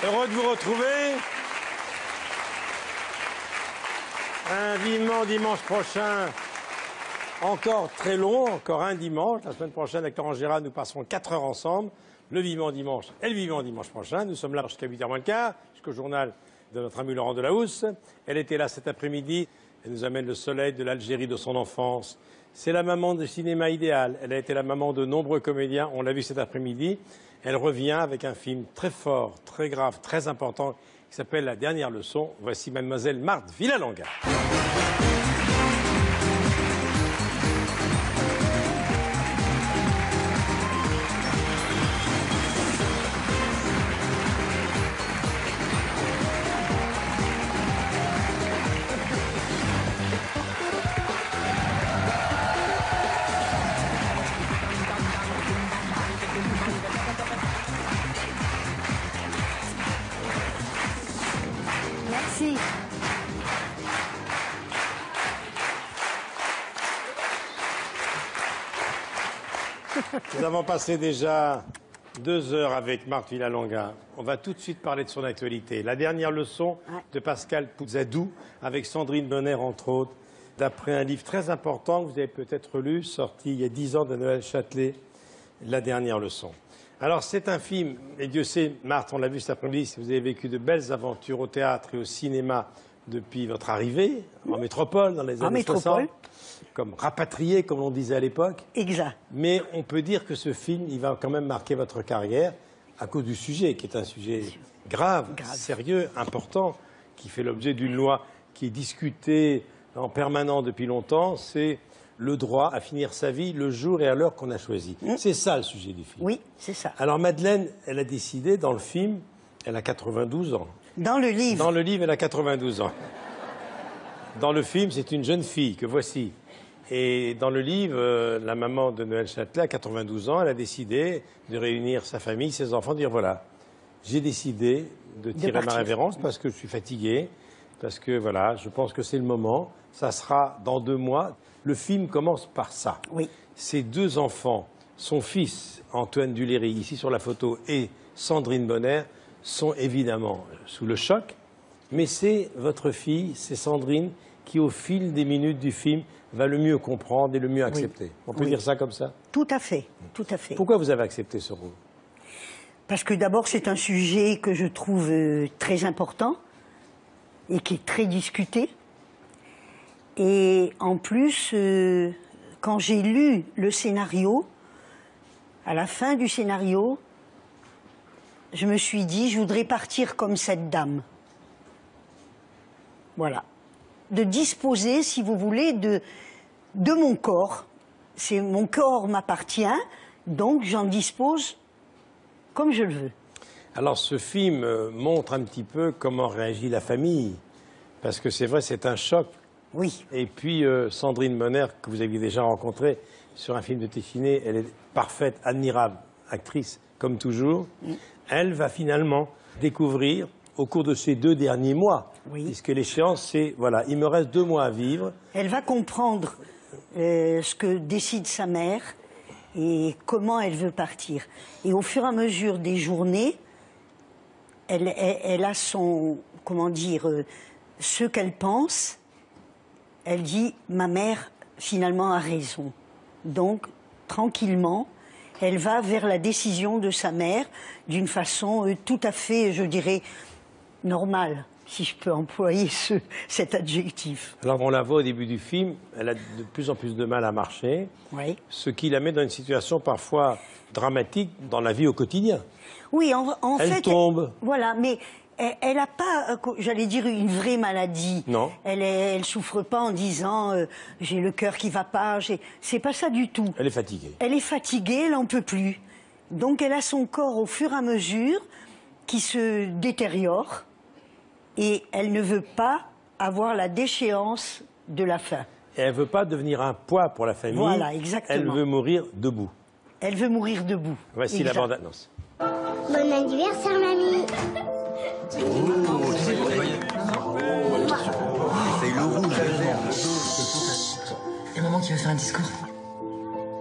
Heureux de vous retrouver. Un vivement dimanche prochain, encore très long, encore un dimanche. La semaine prochaine, avec Laurent Gérard, nous passerons 4 heures ensemble. Le vivement dimanche et le vivement dimanche prochain. Nous sommes là jusqu'à 8h moins le quart, jusqu'au journal de notre ami Laurent Delahousse. Elle était là cet après-midi. Elle nous amène le soleil de l'Algérie de son enfance. C'est la maman du cinéma idéal. Elle a été la maman de nombreux comédiens. On l'a vu cet après-midi. Elle revient avec un film très fort, très grave, très important, qui s'appelle La dernière leçon. Voici mademoiselle Marthe Villalonga. Merci. Nous avons passé déjà 2 heures avec Marthe Villalonga. On va tout de suite parler de son actualité. La dernière leçon de Pascal Pouzadou, avec Sandrine Bonner, entre autres, d'après un livre très important que vous avez peut-être lu, sorti il y a 10 ans de Noël Châtelet, La dernière leçon. Alors, c'est un film, et Dieu sait, Marthe, on l'a vu cet après-midi, si vous avez vécu de belles aventures au théâtre et au cinéma depuis votre arrivée en métropole, dans les années 60, comme rapatrié, comme on disait à l'époque. Exact. Mais on peut dire que ce film, il va quand même marquer votre carrière à cause du sujet, qui est un sujet grave, sérieux, important, qui fait l'objet d'une loi qui est discutée en permanence depuis longtemps. C'est le droit à finir sa vie le jour et à l'heure qu'on a choisi. C'est ça le sujet du film. Oui, c'est ça. Alors Madeleine, elle a décidé, dans le film, elle a 92 ans. Dans le livre. Dans le livre, elle a 92 ans. Dans le film, c'est une jeune fille que voici. Et dans le livre, la maman de Noël Châtelet, à 92 ans, elle a décidé de réunir sa famille, ses enfants, de dire voilà, j'ai décidé de tirer ma révérence parce que je suis fatigué, parce que voilà, je pense que c'est le moment. Ça sera dans 2 mois. Le film commence par ça. Oui. Ses 2 enfants, son fils Antoine Duléry, ici sur la photo, et Sandrine Bonner, sont évidemment sous le choc. Mais c'est votre fille, c'est Sandrine, qui au fil des minutes du film va le mieux comprendre et le mieux accepter. On peut dire ça comme ça? Tout à fait, tout à fait. Pourquoi vous avez accepté ce rôle? Parce que d'abord, c'est un sujet que je trouve très important et qui est très discuté. Et en plus, quand j'ai lu le scénario, à la fin du scénario, je me suis dit, je voudrais partir comme cette dame. Voilà. De disposer, si vous voulez, de mon corps. Mon corps m'appartient, donc j'en dispose comme je le veux. Alors ce film montre un petit peu comment réagit la famille. Parce que c'est vrai, c'est un choc. Oui. Et puis Sandrine Bonner, que vous aviez déjà rencontrée sur un film de Téchiné, elle est parfaite, admirable, actrice, comme toujours. Elle va finalement découvrir, au cours de ces 2 derniers mois, puisque l'échéance, c'est, voilà, il me reste 2 mois à vivre. Elle va comprendre ce que décide sa mère et comment elle veut partir. Et au fur et à mesure des journées, elle a son, comment dire, ce qu'elle pense. Elle dit, ma mère, finalement, a raison. Donc, tranquillement, elle va vers la décision de sa mère d'une façon tout à fait, je dirais, normale, si je peux employer cet adjectif. Alors, on la voit au début du film, elle a de plus en plus de mal à marcher, ce qui la met dans une situation parfois dramatique dans la vie au quotidien. Oui, en fait... Elle tombe. Voilà, mais Elle n'a pas, j'allais dire, une vraie maladie. Non. Elle souffre pas en disant j'ai le cœur qui va pas. C'est pas ça du tout. Elle est fatiguée. Elle est fatiguée, elle en peut plus. Donc elle a son corps au fur et à mesure qui se détériore et elle ne veut pas avoir la déchéance de la faim. Et elle veut pas devenir un poids pour la famille. Voilà, exactement. Elle veut mourir debout. Elle veut mourir debout. Voici la bande-annonce. Bon anniversaire, mamie. C'est le rouge. Et maman qui veut faire un discours.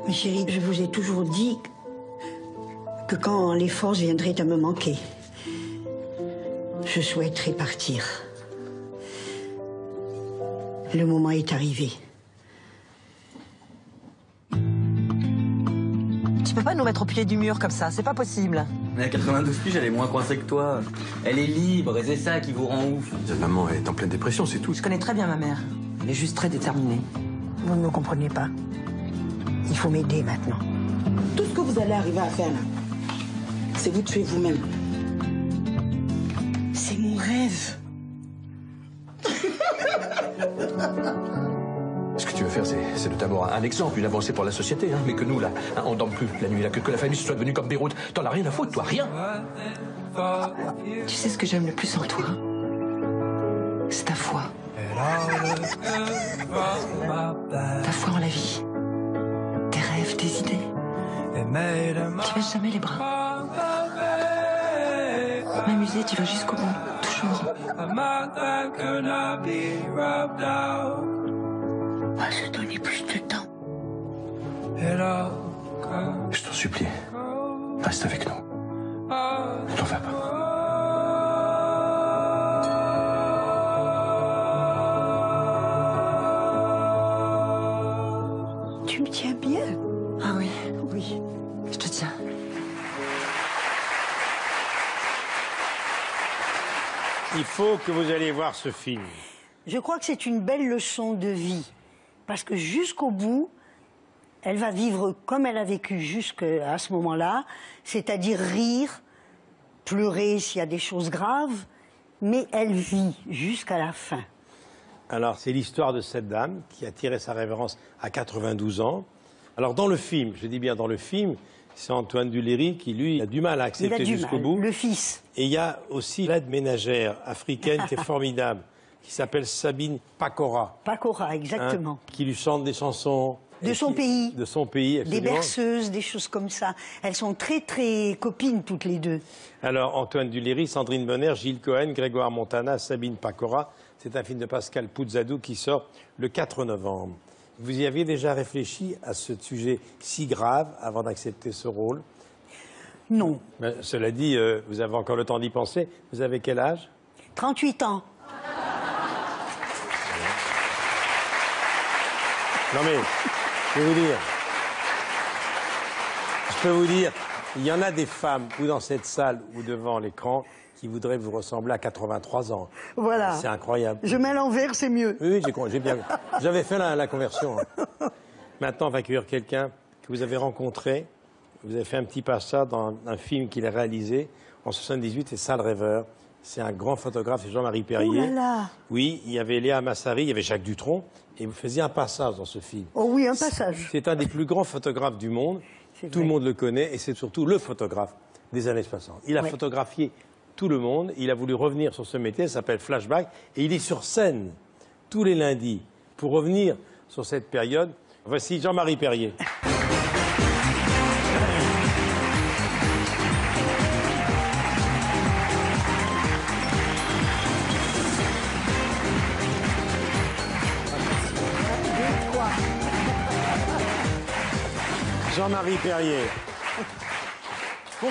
Mais chérie, je vous ai toujours dit que quand les forces viendraient à me manquer, je souhaiterais partir. Le moment est arrivé. Tu peux pas nous mettre au pied du mur comme ça, c'est pas possible. Mais à 92 piges, elle est moins coincée que toi. Elle est libre et c'est ça qui vous rend ouf. Maman est en pleine dépression, c'est tout. Je connais très bien ma mère. Elle est juste très déterminée. Vous ne me comprenez pas. Il faut m'aider maintenant. Tout ce que vous allez arriver à faire là, c'est vous tuer vous-même. C'est mon rêve. Ce que tu veux faire, c'est d'abord un exemple, une avancée pour la société, hein, mais que nous, là, hein, on dorme plus la nuit, là, que la famille se soit devenue comme Beyrouth. T'en as rien à foutre, toi, rien. Tu sais ce que j'aime le plus en toi? C'est ta foi. Ta foi en la vie. Tes rêves, tes idées. Tu baisses jamais les bras. M'amuser, tu vas jusqu'au bout. Toujours. On va se donner plus de temps. Je t'en supplie, reste avec nous. Ne t'en vas pas. Tu me tiens bien? Ah oui, Oui. je te tiens. Il faut que vous alliez voir ce film. Je crois que c'est une belle leçon de vie. Parce que jusqu'au bout, elle va vivre comme elle a vécu jusqu'à ce moment-là, c'est-à-dire rire, pleurer s'il y a des choses graves, mais elle vit jusqu'à la fin. Alors, c'est l'histoire de cette dame qui a tiré sa révérence à 92 ans. Alors, dans le film, je dis bien dans le film, c'est Antoine Duléry qui, lui, a du mal à Il a accepter du jusqu'au mal, bout. le fils. Et il y a aussi l'aide ménagère africaine qui est formidable, qui s'appelle Sabine Pacora. Pacora, exactement. Hein, qui lui chante des chansons. De son pays. De son pays, Des absolument. berceuses, des choses comme ça. Elles sont très, très copines toutes les deux. Alors, Antoine Duléry, Sandrine Bonner, Gilles Cohen, Grégoire Montana, Sabine Pacora. C'est un film de Pascal Pouzzadou qui sort le 4 novembre. Vous y aviez déjà réfléchi à ce sujet si grave avant d'accepter ce rôle? Non. Ben, cela dit, vous avez encore le temps d'y penser. Vous avez quel âge? 38 ans. Non mais, je peux vous dire, il y en a des femmes, ou dans cette salle, ou devant l'écran, qui voudraient vous ressembler à 83 ans. Voilà. C'est incroyable. Je mets l'envers, c'est mieux. Oui, j'ai bien. J'avais fait la conversion. Hein. Maintenant, on va accueillir quelqu'un que vous avez rencontré. Vous avez fait un petit passage dans un film qu'il a réalisé en 78, c'est Sale rêveur. C'est un grand photographe, c'est Jean-Marie Perrier. Oh là là. Oui, il y avait Léa Massari, il y avait Jacques Dutronc, et vous faisiez un passage dans ce film. Oh oui, un passage. C'est un des plus grands photographes du monde. C'est Tout vrai. le monde le connaît, et c'est surtout le photographe des années 60. Il a Ouais. photographié tout le monde. Il a voulu revenir sur ce métier, ça s'appelle Flashback, et il est sur scène tous les lundis pour revenir sur cette période. Voici Jean-Marie Perrier. Jean-Marie Perrier.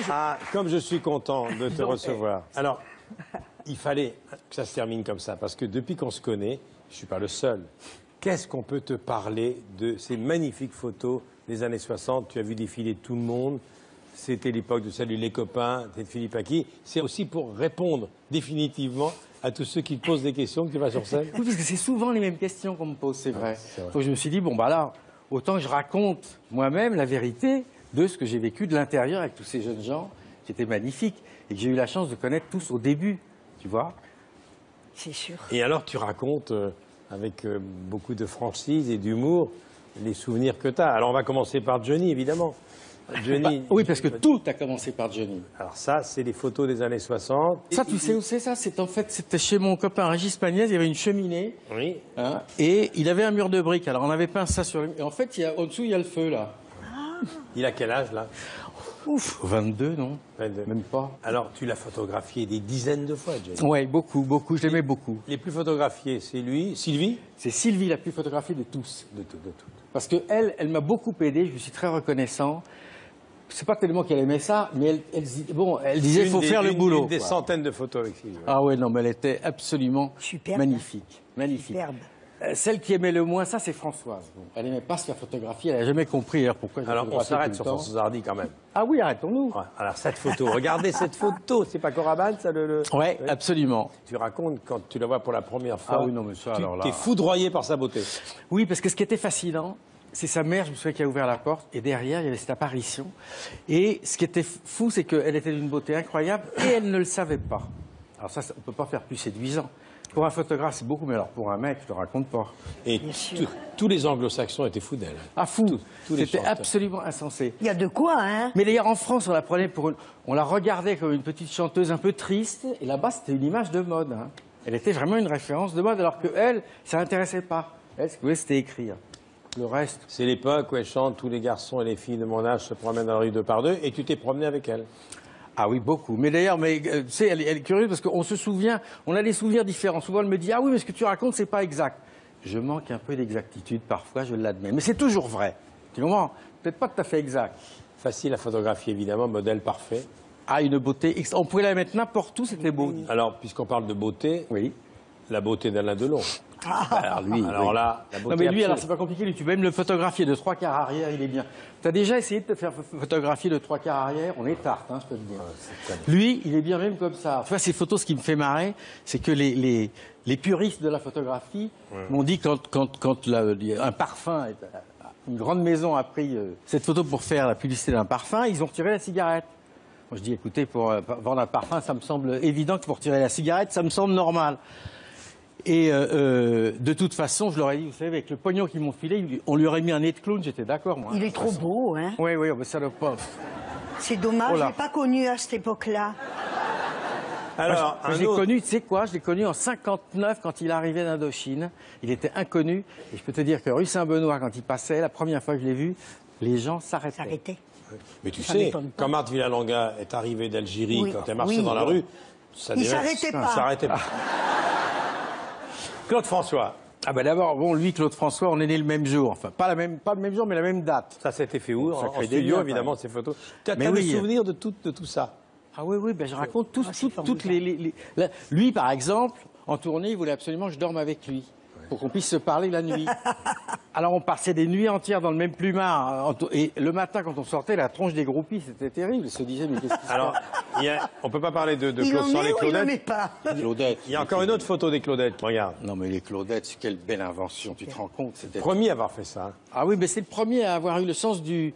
Ah, comme je suis content de te recevoir. Alors, il fallait que ça se termine comme ça, parce que depuis qu'on se connaît, je ne suis pas le seul. Qu'est-ce qu'on peut te parler de ces magnifiques photos des années 60? Tu as vu défiler tout le monde. C'était l'époque de Salut les copains, de Philippe Aki. C'est aussi pour répondre définitivement à tous ceux qui te posent des questions que tu vas sur scène. Oui, parce que c'est souvent les mêmes questions qu'on me pose, c'est vrai. c'est vrai. Donc je me suis dit, bon, bah là, autant que je raconte moi-même la vérité de ce que j'ai vécu de l'intérieur avec tous ces jeunes gens qui étaient magnifiques et que j'ai eu la chance de connaître tous au début tu vois. C'est sûr. Et alors, tu racontes avec beaucoup de franchise et d'humour les souvenirs que tu as. Alors, on va commencer par Johnny, évidemment. Johnny. Oui, parce que tout a commencé par Johnny. Alors ça, c'est les photos des années 60. Ça, tu sais où c'est ça? C'est en fait, c'était chez mon copain Régis Pagnès, il y avait une cheminée. Oui. Hein, et il avait un mur de briques. Alors on avait peint ça sur le... Et en fait, en dessous, il y a le feu, là. Il a quel âge, là? Ouf, 22, non? 22. Même pas. Alors, tu l'as photographié des dizaines de fois, Johnny. Oui, beaucoup, beaucoup. Je l'aimais beaucoup. Les plus photographiés, c'est lui. Sylvie? C'est Sylvie la plus photographiée de tous. De tout. Parce que elle m'a beaucoup aidé, je lui suis très reconnaissant. C'est pas tellement qu'elle aimait ça, mais elle disait il faut faire le boulot. Une des quoi. centaines de photos avec Sylvie. Ah ouais, non, mais elle était absolument Superbe. magnifique. Magnifique. Superbe. Celle qui aimait le moins ça, c'est Françoise. Bon, elle n'aimait pas se faire photographier, elle n'a jamais compris d'ailleurs pourquoi je la Alors, on photographiais s'arrête tout sur le temps. François Hardy quand même. Ah oui, arrêtons-nous. Ouais. Alors, cette photo, regardez cette photo. C'est pas Coraban, ça, Ouais, Oui. absolument. Tu racontes quand tu la vois pour la première fois. Ah oui, non, mais ça, alors là... Tu es foudroyé par sa beauté. Oui, parce que ce qui était fascinant, c'est sa mère, je me souviens, qui a ouvert la porte, et derrière, il y avait cette apparition. Et ce qui était fou, c'est qu'elle était d'une beauté incroyable, et elle ne le savait pas. Alors ça, on ne peut pas faire plus séduisant. Pour un photographe, c'est beaucoup, mais alors pour un mec, je te raconte pas. Et tous les anglo-saxons étaient fous d'elle. Ah, fou. tous les C'était chanteurs. absolument insensé. Il y a de quoi, hein? Mais d'ailleurs, en France, on la prenait pour on la regardait comme une petite chanteuse un peu triste, et là-bas, c'était une image de mode. Hein. Elle était vraiment une référence de mode, alors que elle, ça l'intéressait pas. Elle, ce qu'elle voulait, c'était écrire. Le reste... C'est l'époque où elle chante « Tous les garçons et les filles de mon âge se promènent dans la rue deux par deux » et tu t'es promené avec elle. Ah oui, beaucoup. Mais d'ailleurs, tu sais, elle est curieuse parce qu'on se souvient, on a des souvenirs différents. Souvent, elle me dit « Ah oui, mais ce que tu racontes, c'est pas exact. » Je manque un peu d'exactitude parfois, je l'admets. Mais c'est toujours vrai. Tu comprends? Peut-être pas tout à fait exact. Facile à photographier, évidemment, modèle parfait. Ah, une beauté... On pouvait la mettre n'importe où, c'était beau. Alors, puisqu'on parle de beauté, Oui. la beauté d'Alain Delon. Alors lui, Alors oui. là, la beauté Non mais lui, absolue. alors c'est pas compliqué, lui, tu peux même le photographier de 3 quarts arrière, il est bien. Tu as déjà essayé de te faire photographier de 3 quarts arrière? On est tarte, hein, je peux te dire. Lui, il est bien même comme ça. Tu vois, ces photos, ce qui me fait marrer, c'est que les puristes de la photographie m'ont dit quand un parfum, une grande maison a pris cette photo pour faire la publicité d'un parfum, ils ont retiré la cigarette. Moi je dis, écoutez, pour vendre un parfum, ça me semble évident que pour retirer la cigarette, ça me semble normal. Et de toute façon, je leur ai dit, vous savez, avec le pognon qu'ils m'ont filé, on lui aurait mis un nez de clown, j'étais d'accord, moi. Il est trop beau, hein? Oui, oui, mais ça doit pas... C'est dommage, Oh je là. l'ai pas connu à cette époque-là. Alors, je un l'ai autre- connu, tu sais quoi, je l'ai connu en 59 quand il arrivait d'Indochine. Il était inconnu. Et je peux te dire que rue Saint-Benoît, quand il passait, la première fois que je l'ai vu, les gens s'arrêtaient. S'arrêter. Mais tu Ça sais, m'étonne pas. quand Marthe Villalonga est arrivée d'Algérie, Oui. quand elle marchait Oui. dans la rue, ça Il devait- s'arrêtait pas. Il s'arrêtait pas. Claude François, Ah ben d'abord, bon, lui, Claude François, on est né le même jour. Enfin, pas le même jour, mais la même date. ça s'était fait où? Ça En crée des studio, liens, évidemment, quand ces photos. Tu as Mais des oui. souvenirs de tout ça? Ah oui, oui, ben je raconte toutes formidable. Lui, par exemple, en tournée, il voulait absolument que je dorme avec lui, pour qu'on puisse se parler la nuit. Alors on passait des nuits entières dans le même plumard, et le matin, quand on sortait, la tronche des groupies, c'était terrible. Ils se disaient, mais qu'est-ce qui se Alors, on ne peut pas parler de Il Claude en sans est les ou il n'en est Claudettes. pas? passe Claudette. Il y a encore une autre photo des Claudettes, regarde. Non mais les Claudettes, quelle belle invention, tu te rends compte? C'était... Premier à avoir fait ça. Ah oui, mais c'est le premier à avoir eu le sens du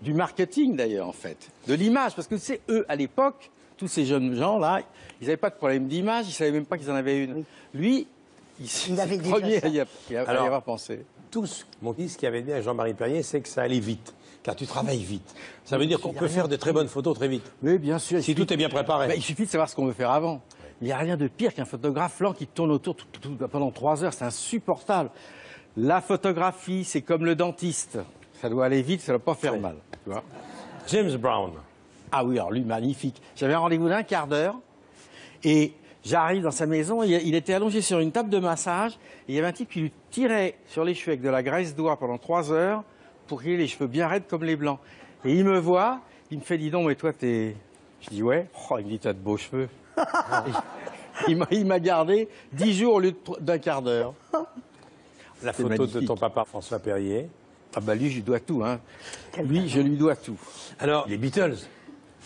marketing d'ailleurs, en fait, de l'image. Parce que tu sais, eux, à l'époque, tous ces jeunes gens-là, ils n'avaient pas de problème d'image, ils ne savaient même pas qu'ils en avaient une. Lui, Il avait c'est le déjà premier ça. à y Alors- avoir pensé. Tous m'ont dit ce qu'il avait dit à Jean-Marie Perrier, c'est que ça allait vite, car tu travailles vite. Ça veut dire qu'on peut faire de très bonnes photos très vite. Oui, bien sûr. Si tout est bien préparé. Bah, il suffit de savoir ce qu'on veut faire avant. Il n'y a rien de pire qu'un photographe lent qui tourne autour pendant 3 heures. C'est insupportable. La photographie, c'est comme le dentiste. Ça doit aller vite, ça ne doit pas faire Oui. mal. Tu vois. James Brown. Ah oui, alors lui, magnifique. J'avais un rendez-vous d'un quart d'heure et j'arrive dans sa maison. Il était allongé sur une table de massage et il y avait un type qui lui tirait sur les cheveux avec de la graisse d'oie pendant 3 heures pour qu'il ait les cheveux bien raides comme les blancs. Et il me voit, il me fait, dis donc, mais toi, t'es... Je dis, ouais. Oh, il me dit, t'as de beaux cheveux. Il m'a gardé 10 jours au lieu d'un quart d'heure. La C'est photo de magnifique. ton papa François Perrier. Ah bah lui, je lui dois tout. Hein. Lui, je lui dois tout. Alors, les Beatles,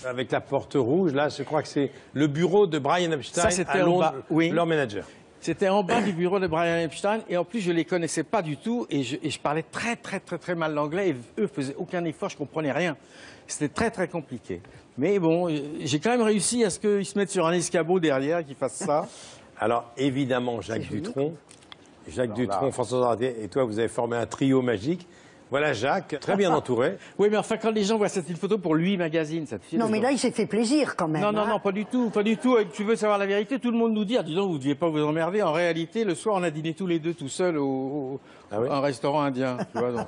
avec la porte rouge, là, je crois que c'est le bureau de Brian Epstein Ça, c'était à en Londres, bas, oui. leur manager. C'était en bas du bureau de Brian Epstein. Et en plus, je les connaissais pas du tout. Et je parlais très mal l'anglais. Et eux faisaient aucun effort, je comprenais rien. C'était très compliqué. Mais bon, j'ai quand même réussi à ce qu'ils se mettent sur un escabeau derrière, qu'ils fassent ça. Alors, évidemment, Jacques Dutronc, François Zardet et toi, vous avez formé un trio magique. Voilà Jacques, très bien entouré. Oui, mais enfin, quand les gens voient cette photo pour Lui Magazine, ça te fait... Non, mais là, il s'est fait plaisir quand même. Non, pas du tout, pas du tout. Et tu veux savoir la vérité, tout le monde nous dit, dis donc, vous ne deviez pas vous emmerder. En réalité, le soir, on a dîné tous les deux tout seuls un restaurant indien. Tu vois, donc.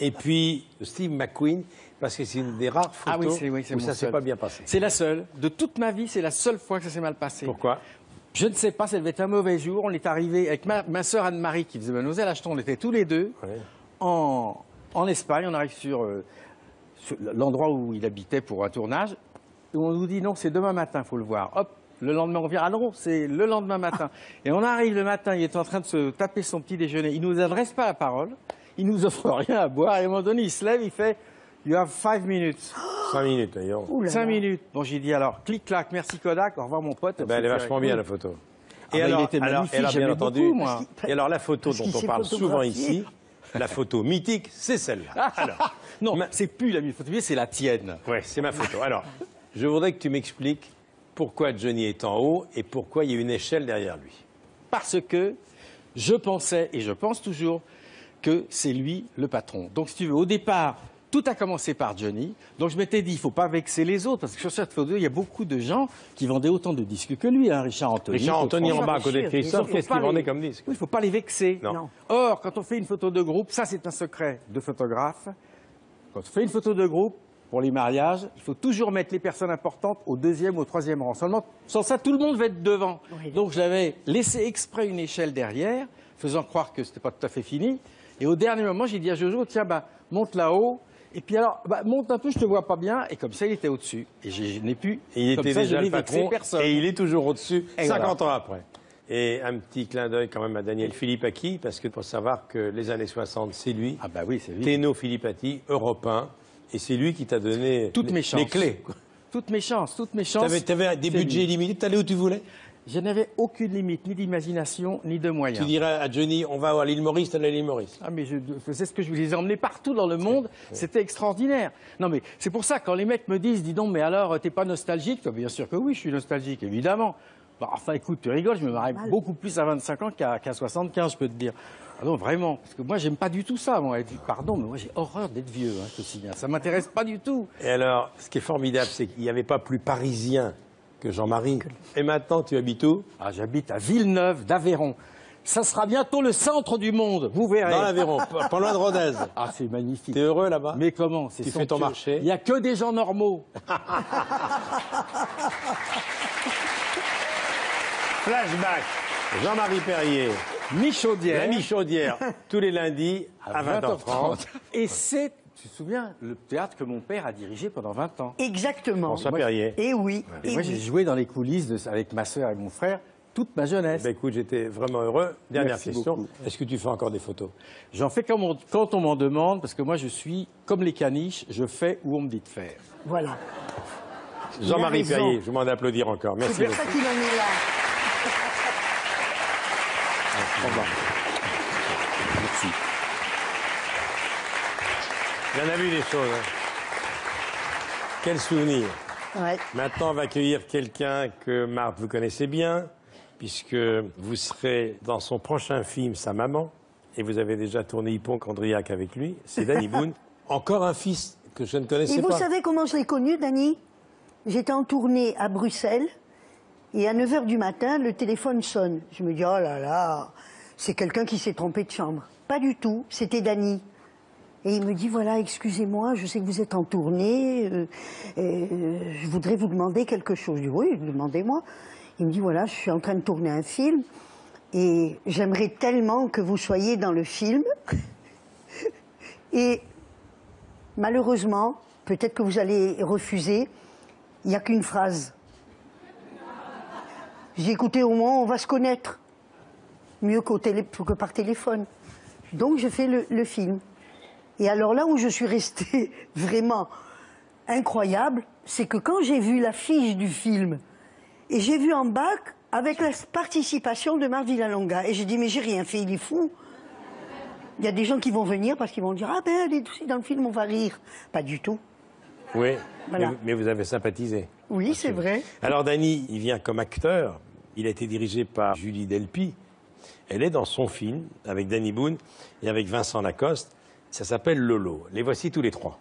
Et puis, Steve McQueen, parce que c'est une des rares photos où ça ne s'est pas bien passé. C'est la seule. De toute ma vie, c'est la seule fois que ça s'est mal passé. Pourquoi? Je ne sais pas, ça devait être un mauvais jour. On est arrivé avec ma sœur Anne-Marie qui faisait Mademoiselle Ashton. On était tous les deux en Espagne. On arrive sur l'endroit où il habitait pour un tournage. Et on nous dit non, c'est demain matin, il faut le voir. Hop, le lendemain, on vient. Ah non, c'est le lendemain matin. Et on arrive le matin, il est en train de se taper son petit déjeuner. Il ne nous adresse pas la parole. Il nous offre rien à boire. Et à un moment donné, il se lève, il fait You have 5 minutes. 5 minutes d'ailleurs. 5 minutes. Bon, j'ai dit alors, clic-clac, merci Kodak, au revoir mon pote. Elle est vachement bien la photo. Et alors, il était magnifique, bien entendu. Beaucoup, moi. Et alors la photo dont on parle souvent ici, la photo mythique, c'est celle-là. Alors, non, c'est plus la mienne photo, c'est la tienne. Oui, c'est ma photo. Alors, je voudrais que tu m'expliques pourquoi Johnny est en haut et pourquoi il y a une échelle derrière lui. Parce que je pensais, et je pense toujours, que c'est lui le patron. Donc, si tu veux, au départ, tout a commencé par Johnny. Donc, je m'étais dit, il ne faut pas vexer les autres. Parce que sur cette photo, il y a beaucoup de gens qui vendaient autant de disques que lui. Hein, Richard Anthony en bas à côté de Christophe, qu'est-ce qu'il vendait comme disque? Oui, il ne faut pas les vexer. Non. Or, quand on fait une photo de groupe, ça c'est un secret de photographe. Quand on fait une photo de groupe, pour les mariages, il faut toujours mettre les personnes importantes au 2e ou au 3e rang. Seulement, sans ça, tout le monde va être devant. Oui, donc, je l'avais laissé exprès une échelle derrière, faisant croire que ce n'était pas tout à fait fini. Et au dernier moment, j'ai dit à Jojo, tiens, monte là-haut. Et puis alors, monte un peu, je te vois pas bien. Et comme ça, il était au-dessus. Et je n'ai pu. Et il était déjà le patron. Personne. Et il est toujours au-dessus, 50 ans après. Et un petit clin d'œil quand même à Daniel Philippaki, parce que faut savoir que les années 60, c'est lui. Ah bah oui, c'est lui. Téno Philippaki, européen. Et c'est lui qui t'a donné les clés. Toutes mes chances. T'avais des budgets illimités, t'allais où tu voulais? Je n'avais aucune limite, ni d'imagination, ni de moyens. Tu dirais à Johnny, on va à l'île Maurice, t'allais à l'île Maurice. Ah, mais je faisais ce que je vous les ai emmenés partout dans le monde. C'était extraordinaire. Non, mais c'est pour ça, quand les mecs me disent, dis donc, mais alors, t'es pas nostalgique? Toi, bien sûr que oui, je suis nostalgique, évidemment. Bah, enfin, écoute, tu rigoles, je me marie beaucoup plus à 25 ans qu'à 75, je peux te dire. Ah non, vraiment, parce que moi, j'aime pas du tout ça. Moi. Pardon, mais moi, j'ai horreur d'être vieux, hein, je te signale. Ça m'intéresse pas du tout. Et alors, ce qui est formidable, c'est qu'il n'y avait pas plus parisien que Jean-Marie. Et maintenant, tu habites où? Ah, j'habite à Villeneuve d'Aveyron. Ça sera bientôt le centre du monde, vous verrez. Dans l'Aveyron, pas loin de Rodez. Ah, c'est magnifique. T'es heureux là-bas? Mais comment? Tu fais ton marché? Il n'y a que des gens normaux. Flashback, Jean-Marie Perrier. Michaudière. La Michaudière, tous les lundis à 20h30. Et c'est, tu te souviens, le théâtre que mon père a dirigé pendant 20 ans. Exactement. François Perrier. Et oui. Et moi, j'ai joué dans les coulisses avec ma sœur et mon frère toute ma jeunesse. Ben écoute, j'étais vraiment heureux. Dernière Merci question. beaucoup. Est-ce que tu fais encore des photos? J'en fais quand on m'en demande, parce que moi, je suis comme les caniches, je fais où on me dit de faire. Voilà. Jean-Marie Perrier, je vous demande d'applaudir encore. Merci C'est beaucoup. pour ça qu'il en est là. Au revoir. Merci. Il y en a vu des choses. Hein. Quel souvenir. Ouais. Maintenant, on va accueillir quelqu'un que Marthe, vous connaissez bien, puisque vous serez dans son prochain film, Sa maman, et vous avez déjà tourné Hippon-Condriac avec lui. C'est Danny Boone. Encore un fils que je ne connaissais Et pas. vous savez comment je l'ai connu, Danny? J'étais en tournée à Bruxelles, et à 9h du matin, le téléphone sonne. Je me dis, oh là là, c'est quelqu'un qui s'est trompé de chambre. Pas du tout, c'était Danny. Et il me dit, voilà, excusez-moi, je sais que vous êtes en tournée, je voudrais vous demander quelque chose. Je dis, oui, demandez-moi. Il me dit, voilà, je suis en train de tourner un film, et j'aimerais tellement que vous soyez dans le film. Et malheureusement, peut-être que vous allez refuser, il n'y a qu'une phrase. J'ai écouté, au moins, on va se connaître. Mieux que par téléphone. Donc, je fais le film. Et alors là où je suis restée vraiment incroyable, c'est que quand j'ai vu l'affiche du film, et j'ai vu en bas Avec la participation de Marc Villalonga. Et j'ai dit, mais j'ai rien fait, il est fou. Il y a des gens qui vont venir parce qu'ils vont dire, ah ben, elle est aussi dans le film, on va rire. Pas du tout. Oui, Voilà. mais vous avez sympathisé. Oui, c'est vrai. Alors Danny, il vient comme acteur. Il a été dirigé par Julie Delpy. Elle est dans son film avec Danny Boone et avec Vincent Lacoste. Ça s'appelle Lolo. Les voici tous les trois.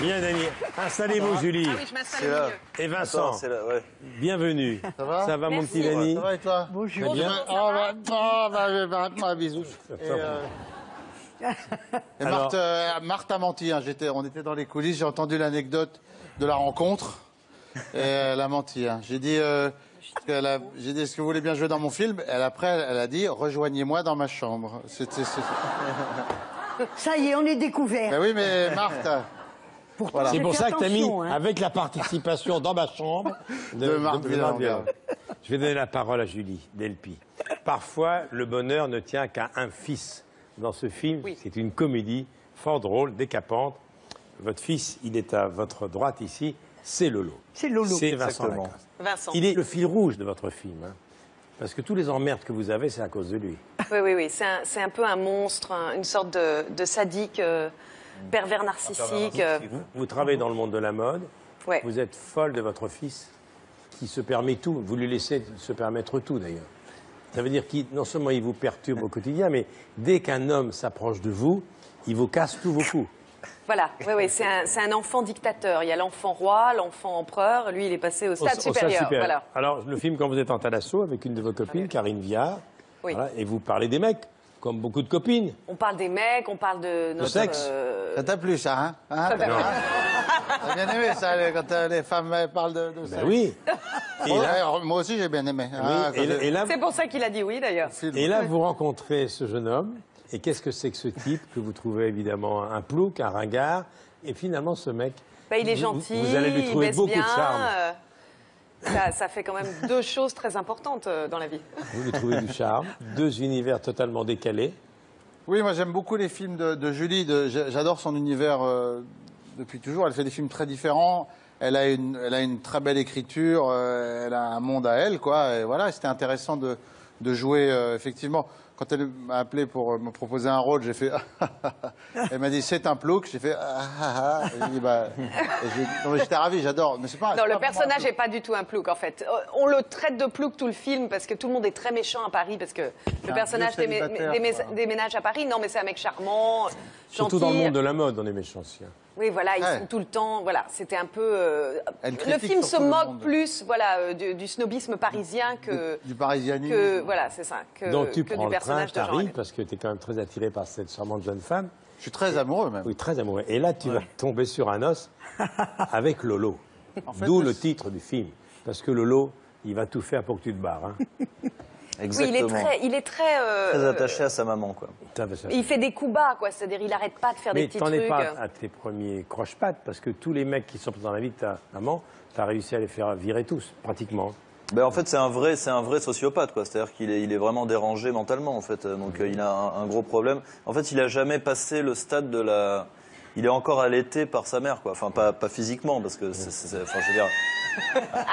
Bien, Danny. Installez-vous, Julie. Ah oui, je m'installe au milieu. Et Vincent. Ouais. Bienvenue. Ça va mon petit Danny? Ça va et toi? Bonjour. Bien. Bisous. Et Alors- Marthe a menti. Hein. On était dans les coulisses, j'ai entendu l'anecdote de la rencontre. Et elle a menti. Hein. J'ai dit, est-ce que vous voulez bien jouer dans mon film? Après, elle a dit, rejoignez-moi dans ma chambre. Ça y est, on est découvert. Ben oui, mais Marthe. Voilà. C'est pour Fais ça que tu as mis, attention, hein. avec la participation dans ma chambre, De Marc Villalonga. Je vais donner la parole à Julie Delpy. Parfois, le bonheur ne tient qu'à un fils. Dans ce film, Oui. c'est une comédie fort drôle, décapante. Votre fils, il est à votre droite ici, c'est Lolo. C'est Lolo. C'est Vincent Exactement. Lacoste. Vincent. Il est le fil rouge de votre film. Hein. Parce que tous les emmerdes que vous avez, c'est à cause de lui. Oui. C'est un peu un monstre, une sorte de sadique, pervers narcissique. Vous travaillez dans le monde de la mode. Ouais. Vous êtes folle de votre fils qui se permet tout. Vous lui laissez se permettre tout, d'ailleurs. Ça veut dire qu'il, non seulement il vous perturbe au quotidien, mais dès qu'un homme s'approche de vous, il vous casse tous vos coups. Voilà, oui, c'est un enfant dictateur. Il y a l'enfant roi, l'enfant empereur. Lui, il est passé au stade supérieur. Voilà. Alors, le film, quand vous êtes en Thalasso avec une de vos copines, Karine Viard, Oui. voilà, et vous parlez des mecs, comme beaucoup de copines. On parle des mecs, on parle de notre sexe. Ça t'a plu, ça, hein? T'as bien aimé, ça, quand les femmes parlent de ça? Ben oui. Et là, Moi aussi, j'ai bien aimé. oui, Hein, et là, C'est pour ça qu'il a dit oui, d'ailleurs. vous rencontrez ce jeune homme. Et qu'est-ce que c'est que ce type que vous trouvez évidemment un plouc, un ringard? Et finalement, ce mec, Bah, il est vous- gentil, vous allez lui il trouver baisse beaucoup bien. de charme. Ça fait quand même deux choses très importantes dans la vie. Vous lui trouvez du charme. Deux univers totalement décalés. Oui, moi j'aime beaucoup les films de Julie. J'adore son univers depuis toujours. Elle fait des films très différents. Elle a une très belle écriture. Elle a un monde à elle, quoi. Et voilà, c'était intéressant de jouer effectivement. Quand elle m'a appelé pour me proposer un rôle, j'ai fait. Elle m'a dit c'est un plouc. J'ai fait. J'ai dit, bah, non, mais j'étais ravi, j'adore. Mais c'est pas. Non, c'est le pas personnage vraiment n'est pas du tout un plouc, en fait. On le traite de plouc tout le film parce que tout le monde est très méchant à Paris, parce que le un personnage vieux célibataire, quoi. déménage à Paris. Non, mais c'est un mec charmant, Surtout gentil. dans le monde de la mode, on est méchants aussi. Hein. Oui, voilà, ils Ouais. sont tout le temps. Voilà, c'était un peu. Elle Le critique film se surtout le moque monde. plus, voilà, du snobisme parisien que. du parisianisme. que voilà, c'est ça. Que, Donc tu que prends du le train, personnage de Jean t'arrives, Reno. parce que tu es quand même très attiré par cette charmante jeune femme. Je suis très amoureux même. Oui, très amoureux. Et là, tu vas tomber sur un os avec Lolo. En fait, D'où le titre du film. Parce que Lolo, il va tout faire pour que tu te barres. Hein. Oui, Exactement. il est très. Très attaché à sa maman, quoi. Il fait des coups bas, quoi. C'est-à-dire, il n'arrête pas de faire des Mais petits t'en trucs. es pas à tes premiers croche-pattes, parce que tous les mecs qui sont dans la vie de ta maman, tu as réussi à les faire virer tous, pratiquement. Ben, en fait, c'est un vrai sociopathe, quoi. C'est-à-dire qu'il est vraiment dérangé mentalement, en fait. Donc, il a un gros problème. En fait, il a jamais passé le stade de la. Il est encore allaité par sa mère, quoi. Enfin, pas physiquement, parce que enfin, je veux dire,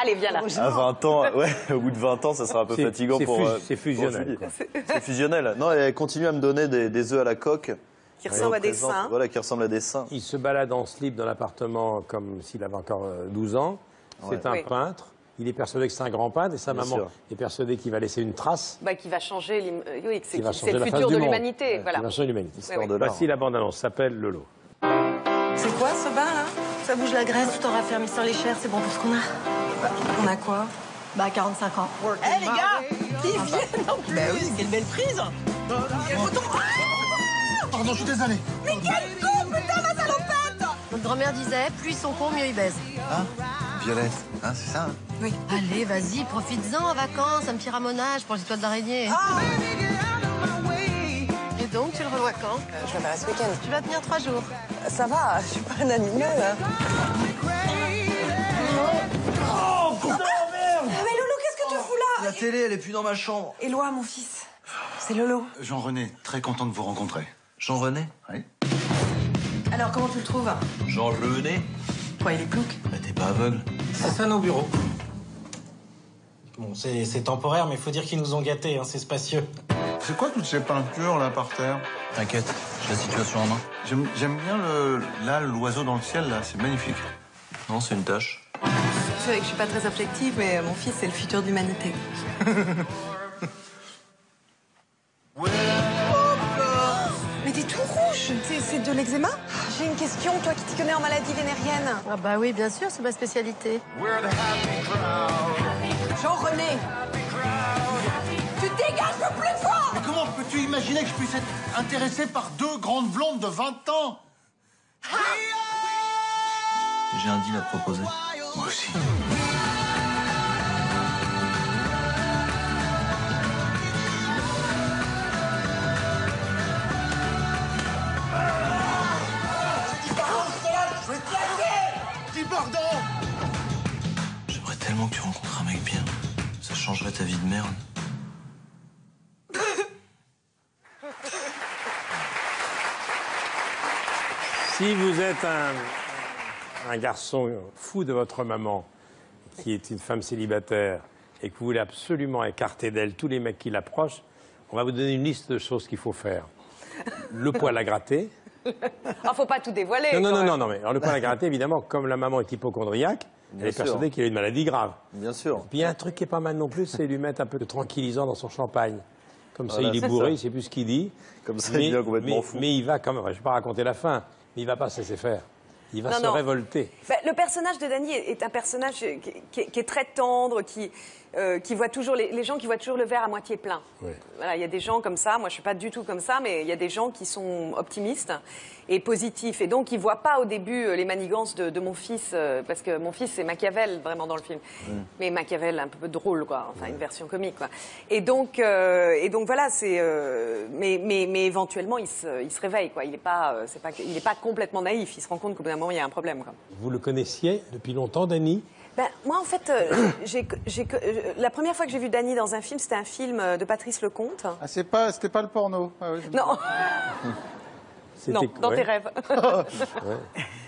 Allez, viens là. à 20 ans, ouais, au bout de 20 ans, ça sera un peu fatigant pour. C'est fusionnel. pour Julie. Quoi. C'est fusionnel. Non, et elle continue à me donner des œufs à la coque. Qui ressemble à des Représente- seins. Voilà, qui ressemblent à des seins. Il se balade en slip dans l'appartement comme s'il avait encore 12 ans. C'est un Oui. peintre. Il est persuadé que c'est un grand peintre et sa Bien maman sûr. est persuadée qu'il va laisser une trace. Bah, qui va changer. Oui, Qui va c'est changer le la face futur du de monde. l'humanité. Voilà. Qui va changer l'humanité. Oui, oui. de l'art. Voici la bande-annonce, s'appelle Lolo. C'est quoi ce bain là? Ça bouge la graisse tout en raffermissant les chairs, c'est bon pour ce qu'on a. On a quoi? Bah 45 ans. Eh les gars, ils viennent en plus. Bah oui, quelle belle prise. Pardon, je suis désolé. Mais quel con, putain, ma salopette! Notre grand-mère disait, plus ils sont cons, mieux ils baisent. Hein Violette, hein, c'est ça, hein? Oui. Allez, vas-y, profites-en en vacances, un petit ramonage pour les toiles d'araignée. Et donc, tu le revois quand? Je vais faire ce week-end. Tu vas tenir 3 jours. Ça va, je suis pas un animal. Hein. télé, elle est plus dans ma chambre. Éloi, mon fils. C'est Lolo. Jean-René, très content de vous rencontrer. Jean-René? Oui. Alors, comment tu le trouves? Jean-René? Toi, il est plouc. Bah, t'es pas aveugle. C'est ça nos bureaux. Bon, c'est temporaire, mais il faut dire qu'ils nous ont gâtés, hein, c'est spacieux. C'est quoi toutes ces peintures là par terre? T'inquiète, j'ai la situation en main. J'aime bien l'oiseau dans le ciel là, c'est magnifique. Non, c'est une tâche. Je sais que je suis pas très objective, mais mon fils, c'est le futur de l'humanité. Mais t'es tout rouge. C'est de l'eczéma? J'ai une question, toi qui t'y connais en maladie vénérienne. Ah bah oui, bien sûr, c'est ma spécialité. Jean-René, tu te dégages, je veux plus de toi. Mais comment peux-tu imaginer que je puisse être intéressé par deux grandes blondes de 20 ans? J'ai un deal à te proposer. Moi aussi. J'aimerais tellement que tu rencontres un mec bien. Ça changerait ta vie de merde. Si vous êtes un garçon fou de votre maman, qui est une femme célibataire, et que vous voulez absolument écarter d'elle tous les mecs qui l'approchent, on va vous donner une liste de choses qu'il faut faire. Le poil à gratter. Ah, faut pas tout dévoiler. Non, mais alors, le poil à gratter, évidemment, comme la maman est hypocondriaque, elle est persuadée qu'il a une maladie grave. Bien sûr. Puis il y a un truc qui est pas mal non plus, c'est lui mettre un peu de tranquillisant dans son champagne. Comme ça, Voilà, il est c'est bourré, ça. il ne sait plus ce qu'il dit. Comme ça, il devient complètement fou. Mais il va quand même, je ne vais pas raconter la fin, mais il ne va pas se laisser faire. Il va se révolter. Ben, le personnage de Danny est un personnage qui est très tendre, qui voit toujours les gens qui voient toujours le verre à moitié plein. Oui. Voilà, il y a des gens comme ça. Moi, je suis pas du tout comme ça, mais il y a des gens qui sont optimistes et positifs, et donc ils voient pas au début les manigances de mon fils, parce que mon fils c'est Machiavel vraiment dans le film, mais Machiavel un peu drôle quoi, enfin une version comique quoi. Et donc voilà, c'est mais éventuellement il se réveille quoi. Il est pas complètement naïf. Il se rend compte qu'au bout d'un moment il y a un problème quoi. Vous le connaissiez depuis longtemps, Danny? Ben, moi, en fait, la première fois que j'ai vu Danny dans un film, c'était un film de Patrice Lecomte. Ah, c'était pas le porno. Ah, oui, non. Non, dans tes rêves. Ouais.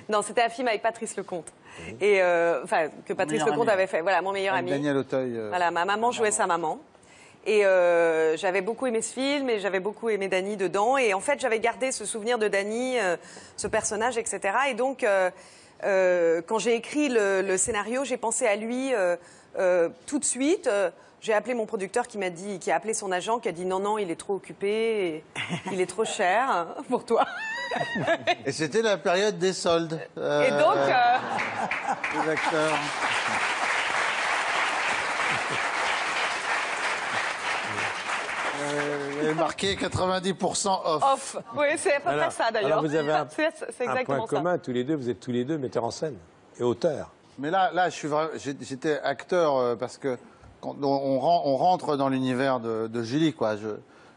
Non, c'était un film avec Patrice Lecomte. Et, enfin, que Patrice Lecomte avait fait. Voilà, mon meilleur ami. Daniel Auteuil. Voilà, ma maman jouait sa maman. Et j'avais beaucoup aimé ce film et j'avais beaucoup aimé Danny dedans. Et en fait, j'avais gardé ce souvenir de Danny, ce personnage, etc. Et donc, quand j'ai écrit le scénario, j'ai pensé à lui tout de suite. J'ai appelé mon producteur qui a appelé son agent, qui a dit non, il est trop occupé, il est trop cher pour toi. Et c'était la période des soldes. Et donc... Les acteurs. Il est marqué 90% off. Off. Oui, c'est à peu près ça d'ailleurs. Alors vous avez c'est un exactement point ça. commun, tous les deux, vous êtes tous les deux metteurs en scène et auteurs. Mais là, j'étais acteur parce que quand on rentre dans l'univers de Julie, quoi.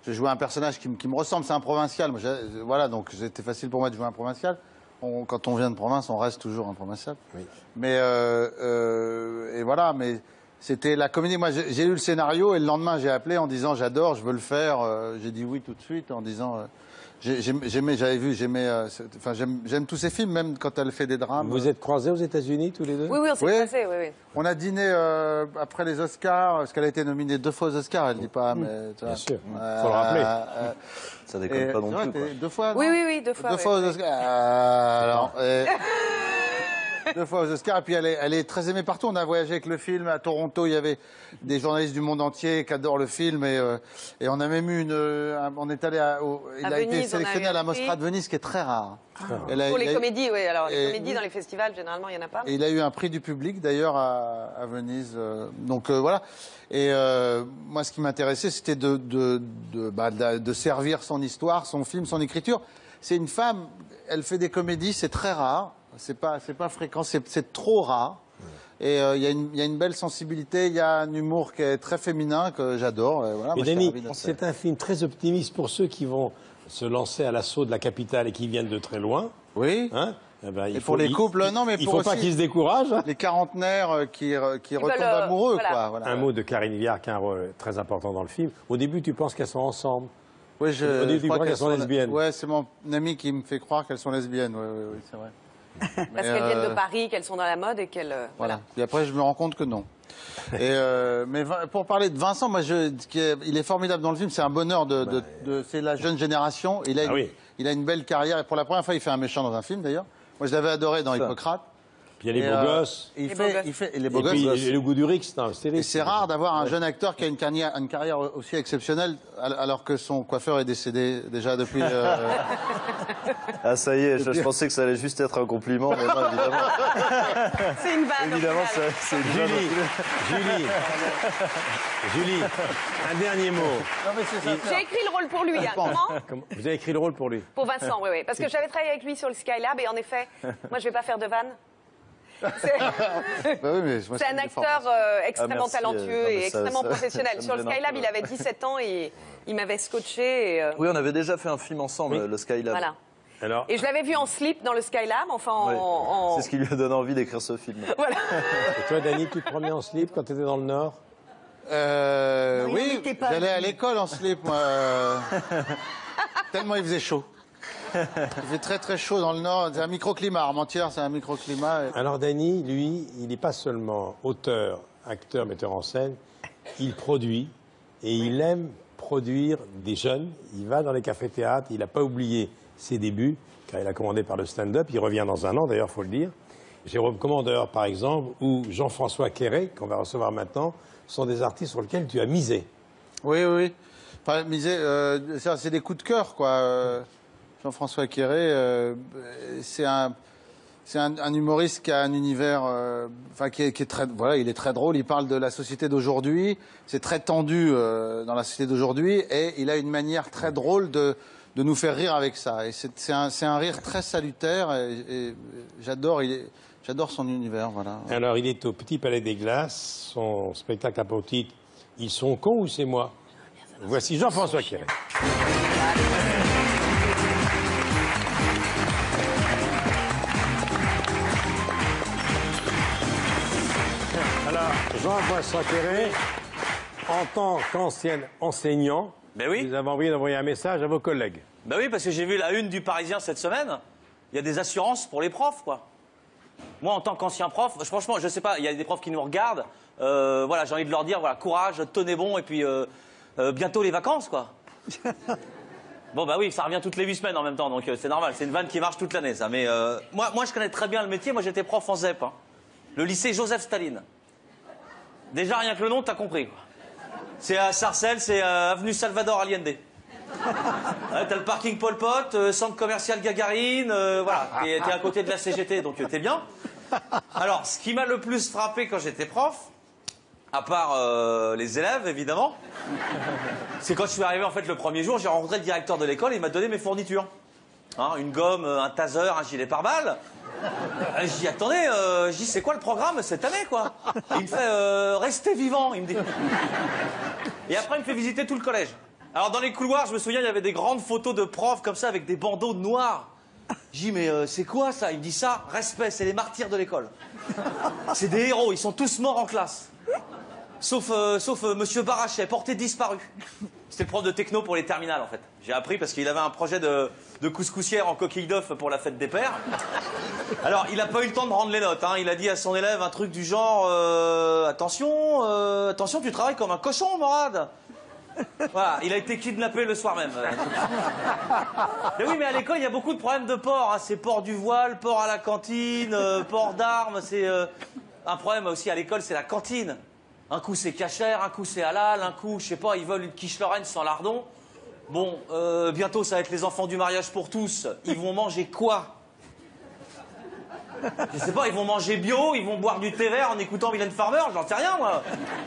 Je jouais un personnage qui me ressemble, c'est un provincial. Moi, voilà, donc c'était facile pour moi de jouer un provincial. Quand on vient de province, on reste toujours un provincial. Oui. Mais et voilà, mais c'était la comédie. Moi, j'ai lu le scénario et le lendemain, j'ai appelé en disant j'adore, je veux le faire. J'ai dit oui tout de suite en disant j'aime tous ces films, même quand elle fait des drames. Vous êtes croisés aux États-Unis tous les deux? Oui, on s'est croisés, oui. On a dîné après les Oscars, parce qu'elle a été nominée 2 fois aux Oscars, elle ne dit pas, mais... Bien sûr, il faut le rappeler. Ça déconne pas non plus, quoi. 2 fois, Oui, 2 fois. 2 fois aux Oscars. Alors... 2 fois aux Oscars, et puis elle est très aimée partout. On a voyagé avec le film. À Toronto, il y avait des journalistes du monde entier qui adorent le film. Et on a même eu on est allé il a été sélectionné à la Mostra de Venise, ce qui est très rare. Pour les comédies, oui. Alors, les comédies dans les festivals, généralement, il n'y en a pas. Et il a eu un prix du public, d'ailleurs, à Venise. Donc, voilà. Et moi, ce qui m'intéressait, c'était de servir son histoire, son film, son écriture. C'est une femme, elle fait des comédies, c'est très rare. C'est pas fréquent, c'est trop rare. Et il y a une belle sensibilité, il y a un humour qui est très féminin que j'adore. Voilà, mais Danny, c'est un film très optimiste pour ceux qui vont se lancer à l'assaut de la capitale et qui viennent de très loin. Oui. Hein, Eh ben, Et pour les couples, non, mais il pour faut pas aussi qu'ils se découragent. les quarantenaires qui retombent veulent, amoureux, voilà. quoi. Voilà. Un mot de Karine Viard qui a un rôle très important dans le film. Au début, tu penses qu'elles sont ensemble. Oui, Au début, tu crois qu'elles sont lesbiennes. Ouais, c'est mon ami qui me fait croire qu'elles sont lesbiennes. Oui, c'est vrai. Parce qu'elles viennent de Paris, qu'elles sont dans la mode et qu'elles... Voilà. Et après, je me rends compte que non. Et mais pour parler de Vincent, moi, il est formidable dans le film. C'est un bonheur c'est la jeune génération. Il a une belle carrière. Et pour la première fois, il fait un méchant dans un film, d'ailleurs. Moi, je l'avais adoré dans Hippocrate. Puis il y a les beaux gosses. Il fait les beaux Et puis gosses. et le goût du Rix, Et c'est rare d'avoir un jeune acteur qui a une carrière aussi exceptionnelle, alors que son coiffeur est décédé déjà depuis. Ah, ça y est, je pensais que ça allait juste être un compliment, mais non, évidemment. C'est une vanne. Évidemment, c'est une vanne. Julie, un dernier mot. J'ai écrit le rôle pour lui. Hein. Comment Vous avez écrit le rôle pour lui. Pour Vincent, oui. Parce que j'avais travaillé avec lui sur le Skylab et en effet, moi je vais pas faire de vanne. C'est un acteur extrêmement talentueux et extrêmement professionnel. Sur le Skylab, il avait 17 ans et il m'avait scotché. Et, Oui, on avait déjà fait un film ensemble, le Skylab. Voilà. Alors... Et je l'avais vu en slip dans le Skylab, enfin en... C'est ce qui lui a donné envie d'écrire ce film. Voilà. Et toi, Dany, tu te promenais en slip quand tu étais dans le Nord? Oui, j'allais à l'école en slip, moi. Tellement il faisait chaud. Il fait très très chaud dans le Nord. C'est un microclimat. Armentières, c'est un microclimat. Alors Dany, lui, il n'est pas seulement auteur, acteur, metteur en scène. Il produit et il aime produire des jeunes. Il va dans les cafés-théâtres. Il n'a pas oublié ses débuts, car il a commandé par le stand-up. Il revient dans un an, d'ailleurs, il faut le dire. Jérôme Commandeur, par exemple, ou Jean-François Quéré, qu'on va recevoir maintenant, sont des artistes sur lesquels tu as misé. Oui. Enfin, misé, c'est des coups de cœur, quoi. Jean-François Quéré, c'est un humoriste qui a un univers, qui est très, voilà, il est très drôle. Il parle de la société d'aujourd'hui. C'est très tendu dans la société d'aujourd'hui, et il a une manière très drôle de nous faire rire avec ça. Et c'est un rire très salutaire. Et j'adore son univers, voilà. Alors, il est au Petit Palais des Glaces. Son spectacle a pour titre « Ils sont cons ou c'est moi ?» Voici Jean-François Quéré. Alors, Jean-François Quéré, en tant qu'ancien enseignant, vous avez envie d'envoyer un message à vos collègues. Ben oui, parce que j'ai vu la une du Parisien cette semaine. Il y a des assurances pour les profs, quoi. Moi, en tant qu'ancien prof, franchement, je sais pas, il y a des profs qui nous regardent. Voilà, j'ai envie de leur dire, voilà, courage, tenez bon, et puis bientôt les vacances, quoi. Bon, bah oui, ça revient toutes les 8 semaines en même temps, donc c'est normal. C'est une vanne qui marche toute l'année, ça. Mais moi, je connais très bien le métier. Moi, j'étais prof en ZEP, hein. Le lycée Joseph Staline. Déjà, rien que le nom, t'as compris, quoi. C'est à Sarcelles, c'est avenue Salvador Allende. Ouais, t'as le parking Pol Pot, centre commercial Gagarine, voilà, t'es à côté de la CGT, donc t'es bien. Alors, ce qui m'a le plus frappé quand j'étais prof, à part les élèves, évidemment, c'est quand je suis arrivé, en fait, le premier jour, j'ai rencontré le directeur de l'école et il m'a donné mes fournitures. Hein, une gomme, un taser, un gilet pare-balles. Je dis, attendez, c'est quoi le programme cette année, quoi? Et il me fait, restez vivant, il me dit. Et après, il me fait visiter tout le collège. Alors, dans les couloirs, je me souviens, il y avait des grandes photos de profs comme ça, avec des bandeaux noirs. Je dis, mais c'est quoi ça? Il me dit, ça, respect, c'est les martyrs de l'école. C'est des héros, ils sont tous morts en classe. Sauf Monsieur Barachet, porté disparu. C'était le prof de techno pour les terminales, en fait. J'ai appris parce qu'il avait un projet de couscoussière en coquille d'œuf pour la fête des pères. Alors, il n'a pas eu le temps de rendre les notes, hein. Il a dit à son élève un truc du genre attention, tu travailles comme un cochon, Morad. Voilà, il a été kidnappé le soir même. Mais oui, mais à l'école, il y a beaucoup de problèmes de port, hein. C'est port du voile, port à la cantine, port d'armes. C'est un problème aussi à l'école, c'est la cantine. Un coup c'est cachère, un coup c'est halal, un coup, je sais pas, ils veulent une quiche Lorraine sans lardon. Bon, bientôt ça va être les enfants du mariage pour tous. Ils vont manger quoi? Je sais pas, ils vont manger bio, ils vont boire du thé vert en écoutant Mylène Farmer, j'en sais rien moi.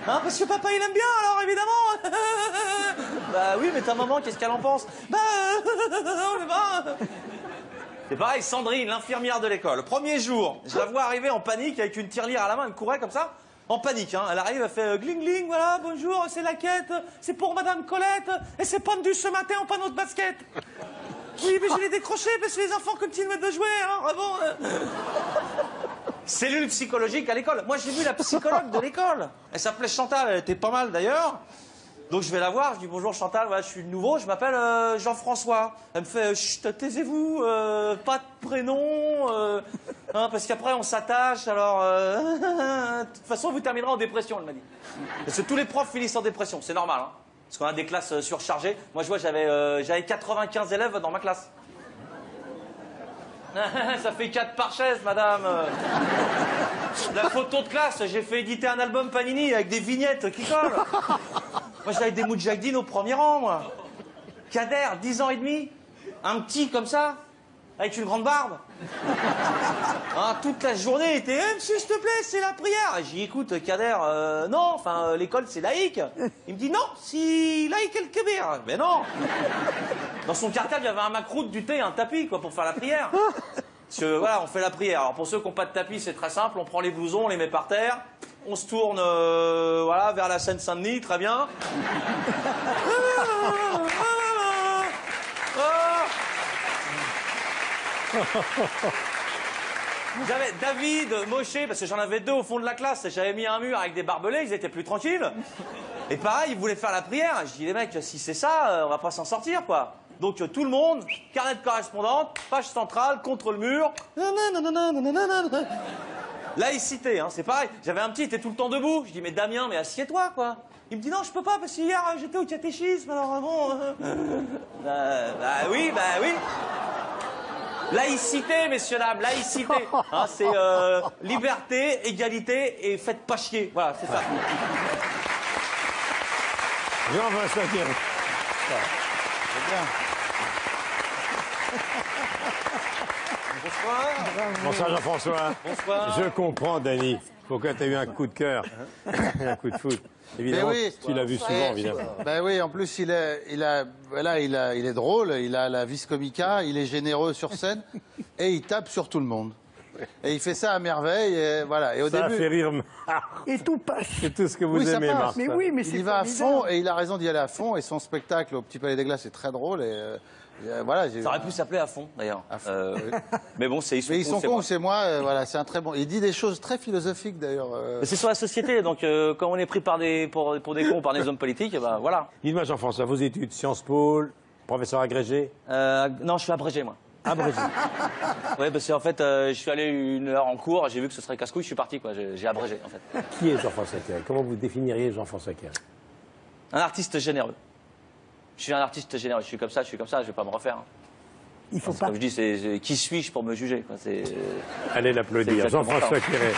Hein, parce que papa il aime bien alors évidemment. Bah oui, mais ta maman, qu'est-ce qu'elle en pense? Bah, on est pas. C'est pareil, Sandrine, l'infirmière de l'école. Le premier jour, je la vois arriver en panique avec une tirelire à la main, elle courait comme ça. En panique, hein. Elle arrive, elle fait gling gling, voilà, bonjour, c'est la quête, c'est pour Madame Colette, et c'est pendu ce matin en panneau de basket. Oui, mais je l'ai décroché parce que les enfants continuent de jouer, alors vraiment. Cellule psychologique à l'école. Moi, j'ai vu la psychologue de l'école. Elle s'appelait Chantal, elle était pas mal d'ailleurs. Donc je vais la voir, je dis bonjour Chantal, voilà, je suis nouveau, je m'appelle Jean-François. Elle me fait chut, taisez-vous, pas de prénom, hein, parce qu'après on s'attache, alors de toute façon vous terminerez en dépression, elle m'a dit. Parce que tous les profs finissent en dépression, c'est normal, hein, parce qu'on a des classes surchargées. Moi je vois, j'avais 95 élèves dans ma classe. Ça fait 4 par chaise, madame. La photo de classe, j'ai fait éditer un album Panini avec des vignettes qui collent. Moi, j'avais des Moudjahidine au premier rang, moi. Kader, 10 ans et demi. Un petit comme ça, avec une grande barbe. Hein, toute la journée, il était monsieur, s'il te plaît, c'est la prière. J'ai dit, écoute, Kader, non, enfin, l'école, c'est laïque. Il me dit, non, si laïque el kébir. Mais non. Dans son cartable, il y avait un macroute, du thé, un tapis, quoi, pour faire la prière. Parce que, voilà, on fait la prière. Alors, pour ceux qui n'ont pas de tapis, c'est très simple. On prend les blousons, on les met par terre. On se tourne, voilà, vers la Seine-Saint-Denis, très bien. J'avais David, Moshe, parce que j'en avais 2 au fond de la classe, et j'avais mis un mur avec des barbelés, ils étaient plus tranquilles. Et pareil, ils voulaient faire la prière. Je dis, les mecs, si c'est ça, on va pas s'en sortir, quoi. Donc tout le monde, carnet de correspondante, page centrale, contre le mur. Laïcité, hein, c'est pareil. J'avais un petit, il était tout le temps debout. Je dis, mais Damien, mais assieds-toi, quoi. Il me dit, non, je peux pas, parce qu'hier, j'étais au catéchisme, alors bon... bah oui. Laïcité, messieurs, dames, laïcité. Hein, c'est liberté, égalité et faites pas chier. Voilà, c'est ça. Jean-François Quéret. C'est bien. Bonsoir. Bonsoir Jean-François. Bonsoir. Je comprends, Dany. Pourquoi tu as eu un coup de cœur, un coup de foot. Évidemment, oui, tu l'as vu souvent, évidemment. Ben oui, en plus, il est drôle, il a la vis comica, il est généreux sur scène, et il tape sur tout le monde. Et il fait ça à merveille, et voilà. Et au Ça début, fait rire. Et tout passe. C'est tout ce que vous oui, ça aimez, passe. Marc. Mais oui, mais c'est il y va à formidable. fond, et il a raison d'y aller à fond, et son spectacle au Petit Palais des Glaces est très drôle, et voilà. Ça aurait pu s'appeler à fond, d'ailleurs. Oui. Mais bon, c'est Mais ils sont cons, c'est moi, voilà, c'est un très bon. Il dit des choses très philosophiques, d'ailleurs. Mais c'est sur la société, donc quand on est pris par pour des cons, par des hommes politiques, ben voilà. Dites-moi, Jean-François, vos études, Sciences Po, professeur agrégé? Non, je suis abrégé, moi. Abrégé. Oui, parce qu'en fait, je suis allé 1 heure en cours, j'ai vu que ce serait casse-couille, je suis parti, quoi. J'ai abrégé, en fait. Qui est Jean-François Quéret? Comment vous définiriez Jean-François Quéret? Un artiste généreux. Je suis un artiste généreux, je suis comme ça, je vais pas me refaire. Hein. Il faut Parce que, pas. comme je dis, c'est qui suis-je pour me juger, quoi. Allez C'est l'applaudir. exactement Jean-François ça. Quéret,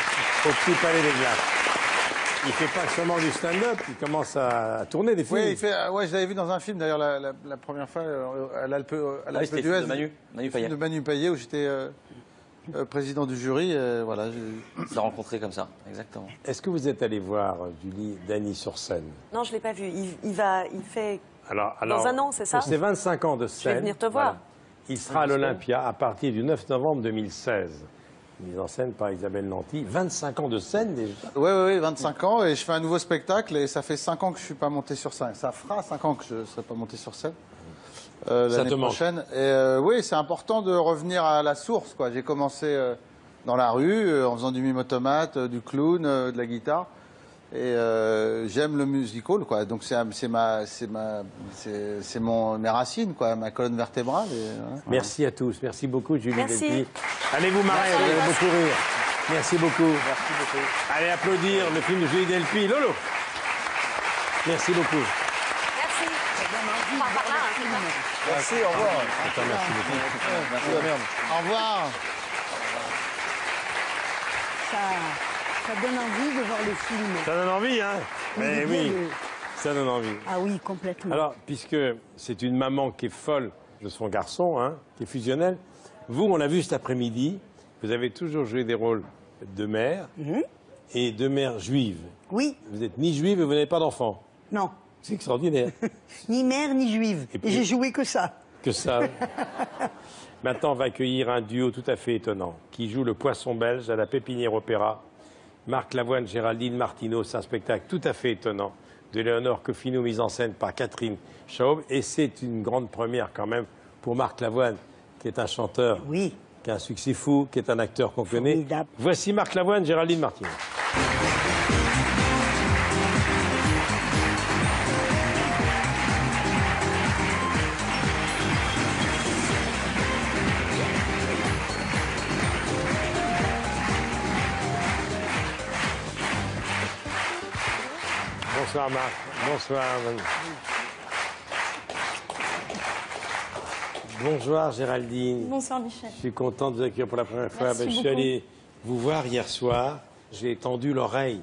au Petit Palais des Glaces. Il fait pas seulement du stand-up, il commence à tourner des films. Oui, ouais, je l'avais vu dans un film, d'ailleurs, la première fois, à l'Alpe c'était d'Huez. de Manu Payet. De Manu Payet, où j'étais président du jury. Voilà. On s'est rencontrés comme ça, exactement. Est-ce que vous êtes allé voir Julie, Dany sur scène? Non, je l'ai pas vu. Il fait Alors, dans un an, c'est ça? Pour ses 25 ans de scène. Je vais venir te voir. voilà, il sera à l'Olympia à partir du 9 novembre 2016. Mise en scène par Isabelle Nanty. 25 ans de scène déjà. Oui, 25 ans, et je fais un nouveau spectacle, et ça fait 5 ans que je suis pas monté sur scène. Ça fera 5 ans que je ne serai pas monté sur scène. L'année prochaine. Et oui, c'est important de revenir à la source, quoi. J'ai commencé dans la rue, en faisant du mime automate, du clown, de la guitare. Et j'aime le musical, quoi. Donc c'est mes racines, quoi, ma colonne vertébrale. Et, voilà. Merci à tous. Merci beaucoup, Julie Merci. Delpy. Allez vous marrer, vous allez beaucoup rire. Merci beaucoup. Merci beaucoup. Allez applaudir le film de Julie Delpy. Lolo. Merci beaucoup. Merci. On part par là, hein, c'est ça. Merci, au revoir. Merci beaucoup. Au revoir. Ça donne envie de voir le film. Ça donne envie, hein? Mais oui, ça donne envie. Ah oui, complètement. Alors, puisque c'est une maman qui est folle de son garçon, hein, qui est fusionnelle, vous, on l'a vu cet après-midi, vous avez toujours joué des rôles de mère et de mère juive. Oui. Vous n'êtes ni juive et vous n'avez pas d'enfant. Non. C'est extraordinaire. Ni mère, ni juive. Et puis- Et j'ai joué que ça. Que ça. Maintenant, on va accueillir un duo tout à fait étonnant qui joue le poisson belge à la Pépinière Opéra. Marc Lavoine, Géraldine Martineau, c'est un spectacle tout à fait étonnant de Léonore Coffino, mise en scène par Catherine Schaub. Et c'est une grande première quand même pour Marc Lavoine, qui est un chanteur, qui a un succès fou, qui est un acteur qu'on connaît. Voici Marc Lavoine, Géraldine Martineau. Bonsoir Marc. Bonsoir. Bonjour Géraldine. Bonsoir Michel. Je suis content de vous accueillir pour la première fois. Merci Je suis beaucoup. allé vous voir hier soir. J'ai tendu l'oreille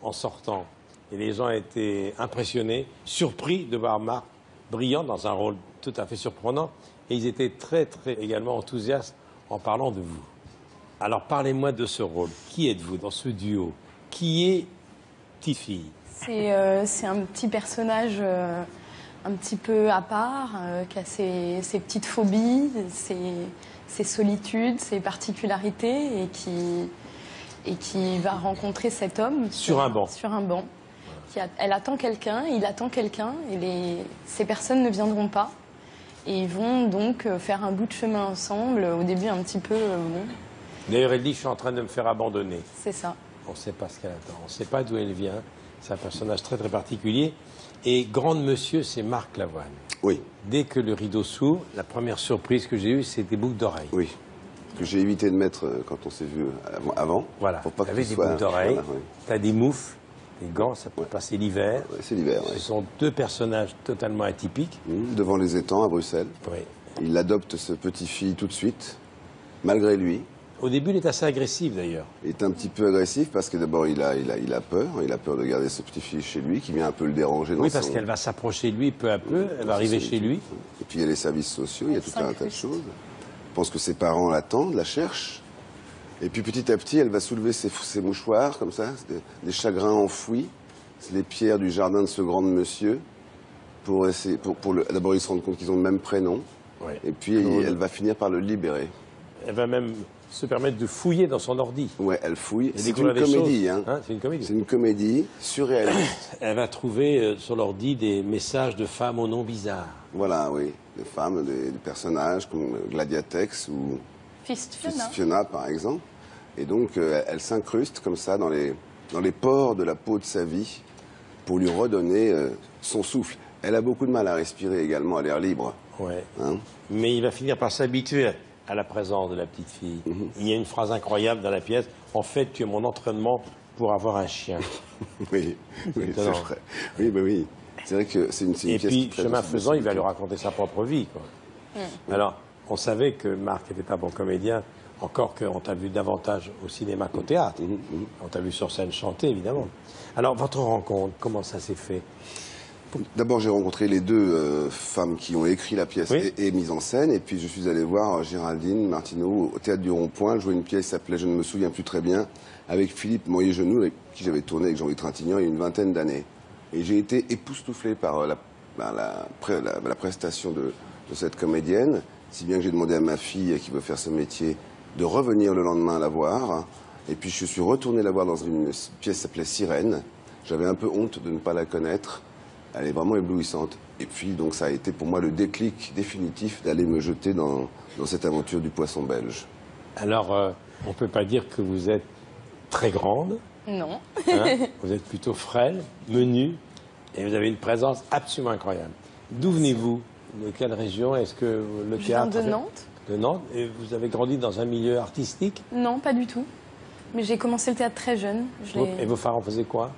en sortant. Et les gens étaient impressionnés, surpris de voir Marc brillant dans un rôle tout à fait surprenant. Et ils étaient très, très également enthousiastes en parlant de vous. Alors parlez-moi de ce rôle. Qui êtes-vous dans ce duo? Qui est Petite Fille? C'est un petit personnage un petit peu à part, qui a ses petites phobies, ses solitudes, ses particularités, et qui va rencontrer cet homme Sur un banc. Sur un banc. Elle attend quelqu'un, il attend quelqu'un, et ces personnes ne viendront pas. Et ils vont donc faire un bout de chemin ensemble, au début un petit peu bon. D'ailleurs, elle dit, je suis en train de me faire abandonner. C'est ça. On ne sait pas ce qu'elle attend, on ne sait pas d'où elle vient. C'est un personnage très très particulier. Et grande monsieur, c'est Marc Lavoine. Oui. Dès que le rideau s'ouvre, la première surprise que j'ai eue, c'est des boucles d'oreilles. Oui. Que j'ai évité de mettre quand on s'est vu avant. Voilà. Pour pas Tu avais que des ce soit... boucles d'oreilles, Voilà, oui. tu as des moufles, des gants, ça peut passer l'hiver. Ouais, c'est l'hiver, Ce sont deux personnages totalement atypiques. Devant les étangs à Bruxelles. Oui. Il adopte ce petit-fille tout de suite, malgré lui. Au début, il est assez agressif d'ailleurs. Il est un petit peu agressif parce que d'abord il a peur. Il a peur de garder ce petit-fille chez lui qui vient un peu le déranger. Oui, parce qu'elle va s'approcher de lui peu à peu, elle va arriver chez lui. Et puis il y a les services sociaux, il y a tout un tas de choses. Je pense que ses parents l'attendent, la cherchent. Et puis petit à petit, elle va soulever ses mouchoirs comme ça, des chagrins enfouis, c'est les pierres du jardin de ce grand monsieur. D'abord ils se rendent compte qu'ils ont le même prénom. Ouais. Et puis elle va finir par le libérer. Elle va même se permettre de fouiller dans son ordi. Ouais, elle fouille. Et C'est découvrir une des comédie, choses. hein. C'est une comédie. C'est une comédie surréaliste. Elle va trouver sur l'ordi des messages de femmes au nom bizarre. Voilà, oui. Des femmes, des personnages comme Gladiatex ou Fist Fiona, par exemple. Et donc, elle s'incruste comme ça dans les pores de la peau de sa vie pour lui redonner son souffle. Elle a beaucoup de mal à respirer également, à l'air libre. Ouais. Hein? Mais il va finir par s'habituer à la présence de la petite fille. Il y a une phrase incroyable dans la pièce. En fait, tu es mon entraînement pour avoir un chien. Oui, c'est étonnant. vrai. Oui, bah oui. C'est vrai que c'est une pièce Et puis, qui traite chemin aussi de faisant, il va solitude. lui raconter sa propre vie, quoi. Alors, on savait que Marc était un bon comédien, encore qu'on t'a vu davantage au cinéma qu'au théâtre. On t'a vu sur scène chanter, évidemment. Alors, votre rencontre, comment ça s'est fait? D'abord, j'ai rencontré les deux femmes qui ont écrit la pièce Oui. et mise en scène. Et puis, je suis allé voir Géraldine Martineau au Théâtre du Rond-Point. Elle jouait une pièce qui s'appelait, je ne me souviens plus très bien, avec Philippe Moyer-Genoux, avec qui j'avais tourné avec Jean-Louis Trintignant il y a une vingtaine d'années. Et j'ai été époustouflé par la prestation de cette comédienne, si bien que j'ai demandé à ma fille, qui veut faire ce métier, de revenir le lendemain la voir. Et puis, je suis retourné la voir dans une pièce qui s'appelait Sirène. J'avais un peu honte de ne pas la connaître. Elle est vraiment éblouissante. Et puis, donc, ça a été pour moi le déclic définitif d'aller me jeter dans cette aventure du poisson belge. Alors, on ne peut pas dire que vous êtes très grande. Non. Hein. Vous êtes plutôt frêle, menue, et vous avez une présence absolument incroyable. D'où venez-vous? De quelle région? Est-ce que le Je viens théâtre... de Nantes. De Nantes. Et vous avez grandi dans un milieu artistique? Non, pas du tout. Mais j'ai commencé le théâtre très jeune. Et vos parents faisaient quoi?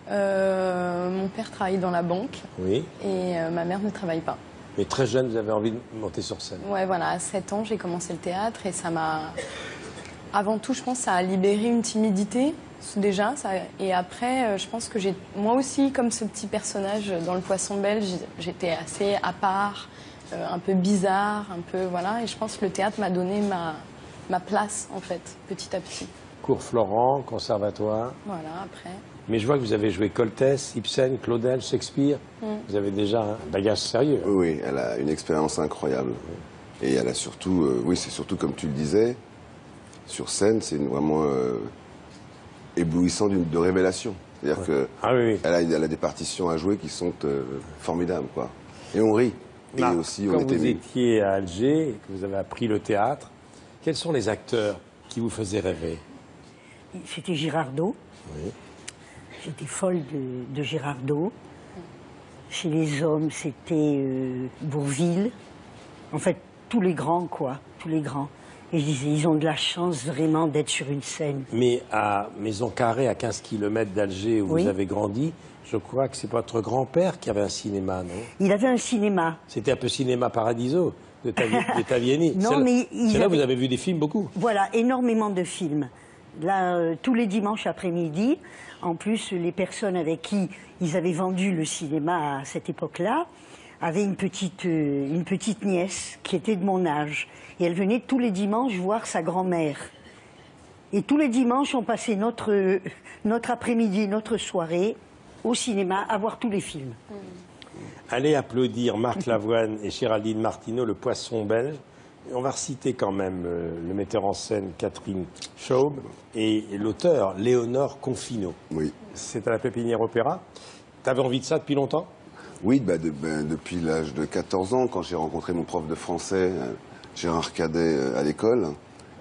Mon père travaille dans la banque. Oui. Et ma mère ne travaille pas. Mais très jeune, vous avez envie de monter sur scène. Ouais, voilà, à 7 ans, j'ai commencé le théâtre et ça m'a... Avant tout, je pense que ça a libéré une timidité, déjà. Et après, je pense que moi aussi, comme ce petit personnage dans Le Poisson belge, j'étais assez à part, un peu bizarre, un peu... Voilà. Et je pense que le théâtre m'a donné ma place, en fait, petit à petit. Cours Florent, conservatoire. Voilà, après... Mais je vois que vous avez joué Coltès, Ibsen, Claudel, Shakespeare. Vous avez déjà un bagage sérieux. Oui, elle a une expérience incroyable. Et elle a surtout, oui, c'est surtout comme tu le disais, sur scène, c'est vraiment éblouissant de révélation. C'est-à-dire que elle a des partitions à jouer qui sont formidables, quoi. Et on rit. Et Marc, aussi, on quand était vous nuls. étiez à Alger et que vous avez appris le théâtre, quels sont les acteurs qui vous faisaient rêver? C'était Girardot. Oui. J'étais folle de Girardot. Chez les hommes, c'était Bourvil. En fait, tous les grands, quoi. Tous les grands. Et je disais, ils ont de la chance vraiment d'être sur une scène. Mais à Maison Carrée, à 15 km d'Alger, où Oui. vous avez grandi, je crois que c'est votre grand-père qui avait un cinéma, non? Il avait un cinéma. C'était un peu Cinéma Paradiso de Taviani. Non, C'est là- mais ils c'est là que vous avaient- avez vu des films beaucoup. Voilà, énormément de films. Là, tous les dimanches après-midi, en plus, les personnes avec qui ils avaient vendu le cinéma à cette époque-là avaient une petite nièce qui était de mon âge. Et elle venait tous les dimanches voir sa grand-mère. Et tous les dimanches, on passait notre après-midi, notre soirée au cinéma à voir tous les films. Allez applaudir Marc Lavoine et Géraldine Martineau, le poisson belge. On va reciter quand même le metteur en scène Catherine Schaub et l'auteur Léonore Confino. Oui. C'est à la Pépinière Opéra. T'avais envie de ça depuis longtemps? Oui, depuis l'âge de 14 ans, quand j'ai rencontré mon prof de français, Gérard Cadet, à l'école.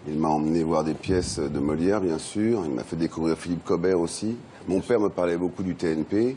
Il m'a emmené voir des pièces de Molière, bien sûr. Il m'a fait découvrir Philippe Cobert aussi. Mon père me parlait beaucoup du TNP,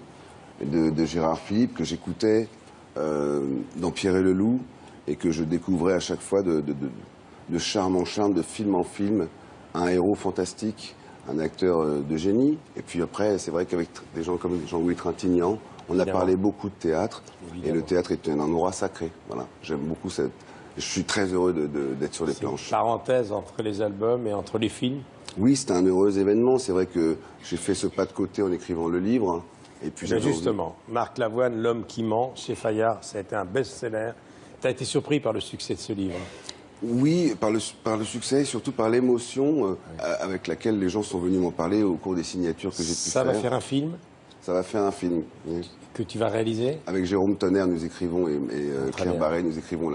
de Gérard Philippe, que j'écoutais dans Pierre et le Loup, et que je découvrais à chaque fois de charme en charme, de film en film, un héros fantastique, un acteur de génie. Et puis après, c'est vrai qu'avec des gens comme Jean-Louis Trintignant, on a Évidemment. parlé beaucoup de théâtre. Évidemment. Et le théâtre est un endroit sacré. Voilà. J'aime beaucoup cette... Je suis très heureux d'être sur les planches. Parenthèse entre les albums et entre les films. Oui, c'était un heureux événement. C'est vrai que j'ai fait ce pas de côté en écrivant le livre. Et puis Mais j'avais envie- justement, Marc Lavoine, L'homme qui ment, chez Fayard, ça a été un best-seller. Tu as été surpris par le succès de ce livre? Oui, par le succès et surtout par l'émotion avec laquelle les gens sont venus m'en parler au cours des signatures que j'ai pu Ça faire. va faire un film? Ça va faire un film, oui. Que tu vas réaliser? Avec Jérôme Tonnerre, nous écrivons, et Très Claire bien. Barré, nous écrivons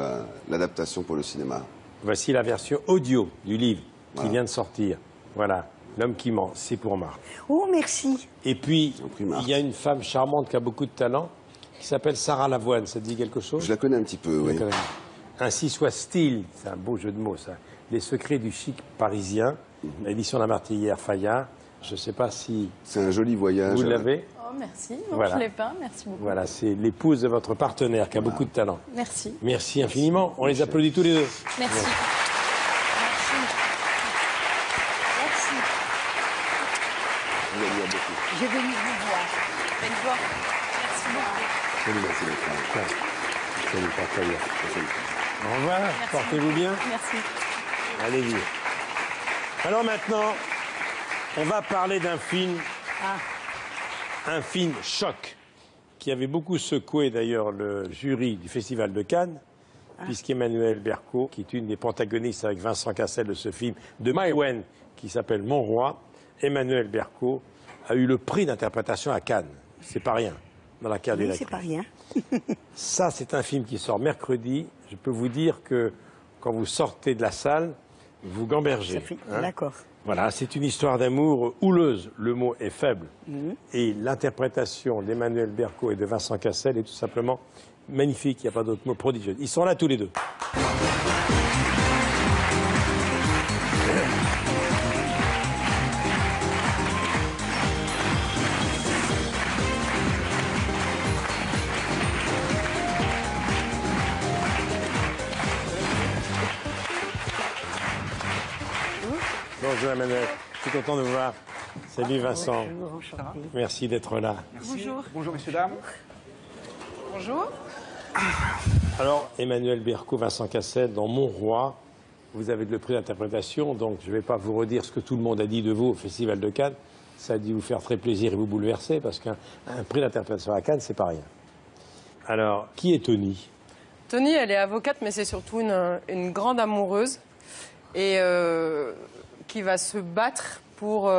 l'adaptation pour le cinéma. Voici la version audio du livre qui Voilà. vient de sortir. Voilà, L'homme qui ment, c'est pour Marc. Oh, merci. Et puis, il y a une femme charmante qui a beaucoup de talent, qui s'appelle Sarah Lavoine. Ça te dit quelque chose? Je la connais un petit peu, oui. Ainsi soit style, c'est un beau jeu de mots ça. Les secrets du chic parisien, l'édition La Martinière Fayard. Je ne sais pas si C'est un joli voyage. vous l'avez. Oh, merci. Non, Voilà. je ne l'ai pas. Merci beaucoup. Voilà, c'est l'épouse de votre partenaire qui a beaucoup de talent. Merci. Merci infiniment. On les applaudit tous les deux. Merci. J'ai venu vous voir. Belle voix. Merci beaucoup. Salut, merci d'être là. Salut, Pascal. Au revoir, portez-vous bien. Merci. Allez-y. Alors maintenant, on va parler d'un film, un film choc, qui avait beaucoup secoué d'ailleurs le jury du Festival de Cannes, puisqu'Emmanuel Berco, qui est une des protagonistes avec Vincent Cassel de ce film de Maïwen, qui s'appelle Mon Roi, Emmanuel Berco a eu le prix d'interprétation à Cannes. C'est pas rien dans la carrière Oui, c'est pas rien. Ça, c'est un film qui sort mercredi. Je peux vous dire que quand vous sortez de la salle, vous gambergez. hein. D'accord. Voilà, c'est une histoire d'amour houleuse. Le mot est faible. Mhm. Et l'interprétation d'Emmanuel Berco et de Vincent Cassel est tout simplement magnifique. Il n'y a pas d'autre mot, prodigieux. Ils sont là tous les deux. Bonjour Emmanuel, je suis content de vous voir. Salut Vincent. Bonjour, enchanté. Merci d'être là. Bonjour. Bonjour, messieurs, dames. Bonjour. Alors, Emmanuel Berco, Vincent Cassel, dans Mon Roi, vous avez le prix d'interprétation, donc je ne vais pas vous redire ce que tout le monde a dit de vous au Festival de Cannes. Ça a dû vous faire très plaisir et vous bouleverser, parce qu'un prix d'interprétation à Cannes, c'est pas rien. Alors, qui est Tony? Tony, elle est avocate, mais c'est surtout une grande amoureuse et qui va se battre pour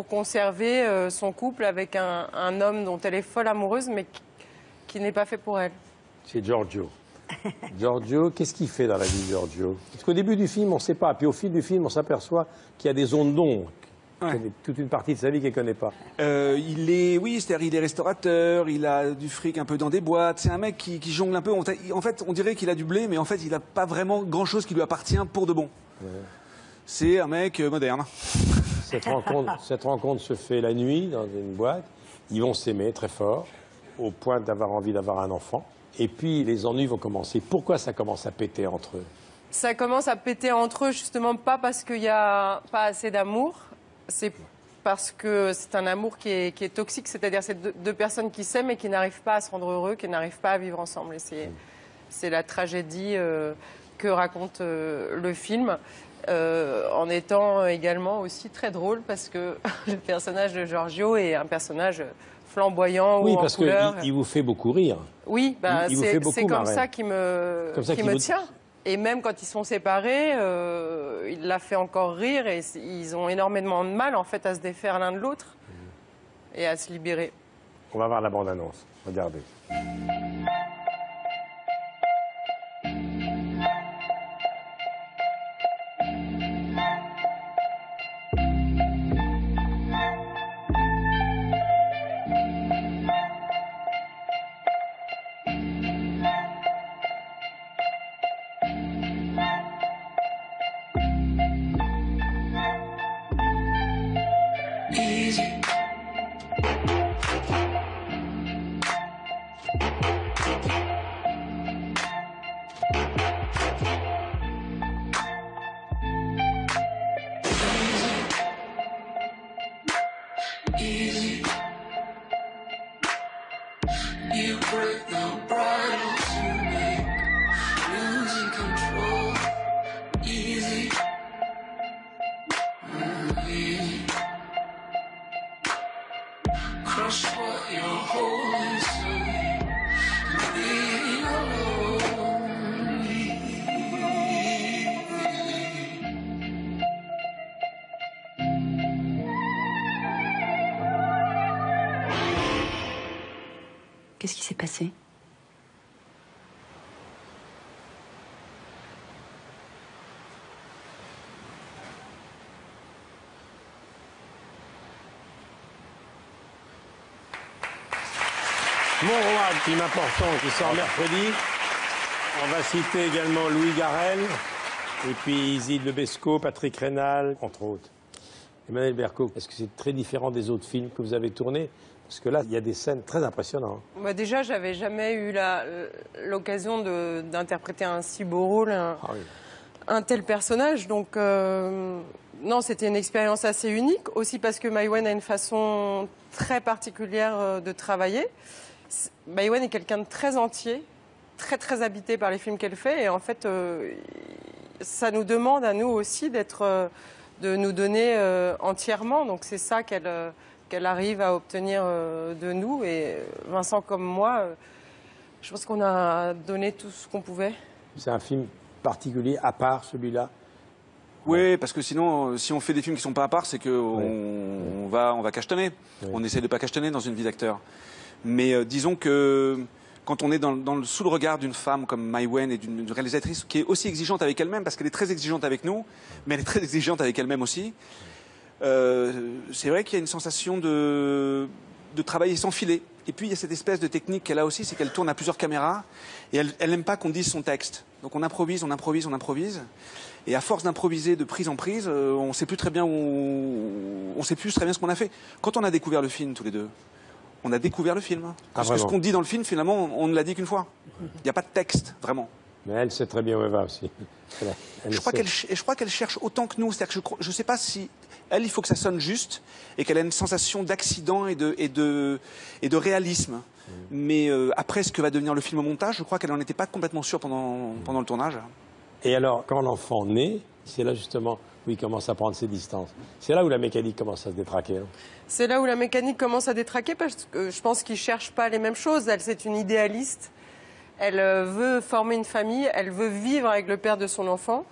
conserver son couple avec un homme dont elle est folle amoureuse, mais qui n'est pas fait pour elle. C'est Giorgio. Giorgio, qu'est-ce qu'il fait dans la vie de Giorgio? Parce qu'au début du film, on ne sait pas. Puis au fil du film, on s'aperçoit qu'il y a des ondes d'ombre connaît toute une partie de sa vie qu'elle connaît pas. C'est-à-dire il est restaurateur, il a du fric un peu dans des boîtes. C'est un mec qui jongle un peu. En fait, on dirait qu'il a du blé, mais en fait, il n'a pas vraiment grand-chose qui lui appartient pour de bon. Ouais. C'est un mec moderne. Cette rencontre se fait la nuit dans une boîte. Ils vont s'aimer très fort, au point d'avoir envie d'avoir un enfant. Et puis les ennuis vont commencer. Pourquoi ça commence à péter entre eux? Ça commence à péter entre eux, justement, pas parce qu'il n'y a pas assez d'amour, c'est parce que c'est un amour qui est toxique, c'est-à-dire c'est deux personnes qui s'aiment et qui n'arrivent pas à se rendre heureux, qui n'arrivent pas à vivre ensemble. Et c'est la tragédie que raconte le film, en étant également aussi très drôle, parce que le personnage de Giorgio est un personnage flamboyant ou en parce couleur. qu'il vous fait beaucoup rire. Oui, bah, il vous fait beaucoup c'est comme marrer. ça qui me tient. Et même quand ils sont séparés, il l'a fait encore rire et ils ont énormément de mal en fait à se défaire l'un de l'autre et à se libérer. On va voir la bande-annonce. Regardez. Easy. Easy. You break the bridles you make, losing control. Easy. Easy. Crush what you're holding so you be alone. Qu'est-ce qui s'est passé? Mon roi, film important qui sort mercredi. On va citer également Louis Garrel, et puis Isid Lebesco, Patrick Rénal, entre autres. Emmanuel Berco, est-ce que c'est très différent des autres films que vous avez tournés? Parce que là, il y a des scènes très impressionnantes. Bah déjà, j'avais jamais eu l'occasion d'interpréter un si beau rôle, un tel personnage. Donc, non, c'était une expérience assez unique. Aussi parce que Maïwenn a une façon très particulière de travailler. Maïwenn est quelqu'un de très entier, très, très habité par les films qu'elle fait. Et en fait, ça nous demande à nous aussi de nous donner entièrement. Donc, c'est ça qu'elle arrive à obtenir de nous. Et Vincent comme moi, je pense qu'on a donné tout ce qu'on pouvait. C'est un film particulier, à part celui-là? Oui, parce que sinon, si on fait des films qui sont pas à part, c'est qu'on va cachetonner. Oui. On essaie de pas cachetonner dans une vie d'acteur. Mais disons que quand on est sous le regard d'une femme comme Maïwenn et d'une réalisatrice qui est aussi exigeante avec elle-même, parce qu'elle est très exigeante avec nous, mais elle est très exigeante avec elle-même aussi, c'est vrai qu'il y a une sensation de travailler sans filet. Et puis il y a cette espèce de technique qu'elle a aussi, c'est qu'elle tourne à plusieurs caméras et elle n'aime pas qu'on dise son texte. Donc on improvise, on improvise, on improvise. Et à force d'improviser de prise en prise, on ne sait plus très bien ce qu'on a fait. Quand on a découvert le film tous les deux, on a découvert le film. Parce que ce qu'on dit dans le film, finalement, on ne l'a dit qu'une fois. Il n'y a pas de texte, vraiment. Mais elle sait très bien où elle va aussi. Je crois qu'elle cherche autant que nous. C'est-à-dire que je ne sais pas si... Elle, il faut que ça sonne juste et qu'elle a une sensation d'accident et de réalisme. Mais après, ce que va devenir le film au montage, je crois qu'elle n'en était pas complètement sûre pendant le tournage. Et alors, quand l'enfant naît, c'est là justement où il commence à prendre ses distances. C'est là où la mécanique commence à se détraquer. Hein. C'est là où la mécanique commence à détraquer parce que je pense qu'ils ne cherchent pas les mêmes choses. Elle, c'est une idéaliste. Elle veut former une famille, elle veut vivre avec le père de son enfant.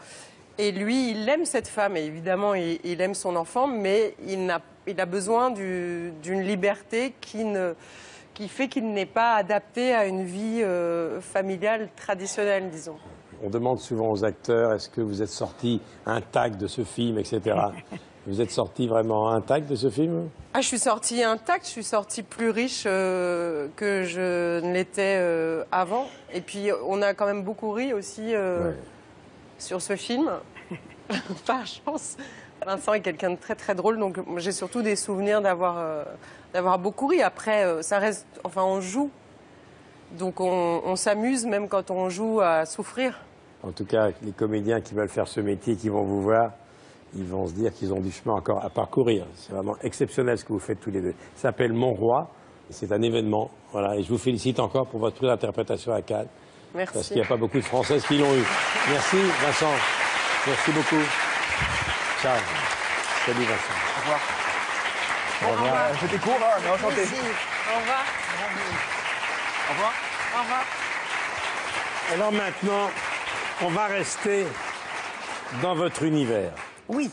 Et lui, il aime cette femme, et évidemment, il aime son enfant, mais il a besoin d'une liberté qui fait qu'il n'est pas adapté à une vie familiale traditionnelle, disons. On demande souvent aux acteurs, est-ce que vous êtes sortis intact de ce film, etc. Vous êtes sorti vraiment intact de ce film? Ah, je suis sortie intacte, je suis sortie plus riche que je ne l'étais avant. Et puis, on a quand même beaucoup ri aussi sur ce film, par chance. Vincent est quelqu'un de très très drôle, donc j'ai surtout des souvenirs d'avoir beaucoup ri. Après, ça reste, enfin, on joue, donc on s'amuse même quand on joue à souffrir. En tout cas, les comédiens qui veulent faire ce métier, qui vont vous voir, ils vont se dire qu'ils ont du chemin encore à parcourir. C'est vraiment exceptionnel ce que vous faites tous les deux. Ça s'appelle Mon Roi, c'est un événement. Voilà, et je vous félicite encore pour votre prix d'interprétation à Cannes. Merci. Parce qu'il n'y a pas beaucoup de Françaises qui l'ont eu. Merci Vincent, merci beaucoup. Ciao. Salut Vincent. Au revoir. Au revoir. C'était court, hein, mais enchanté. Merci. Au revoir. Au revoir. Au revoir. Alors maintenant, on va rester dans votre univers. Oui.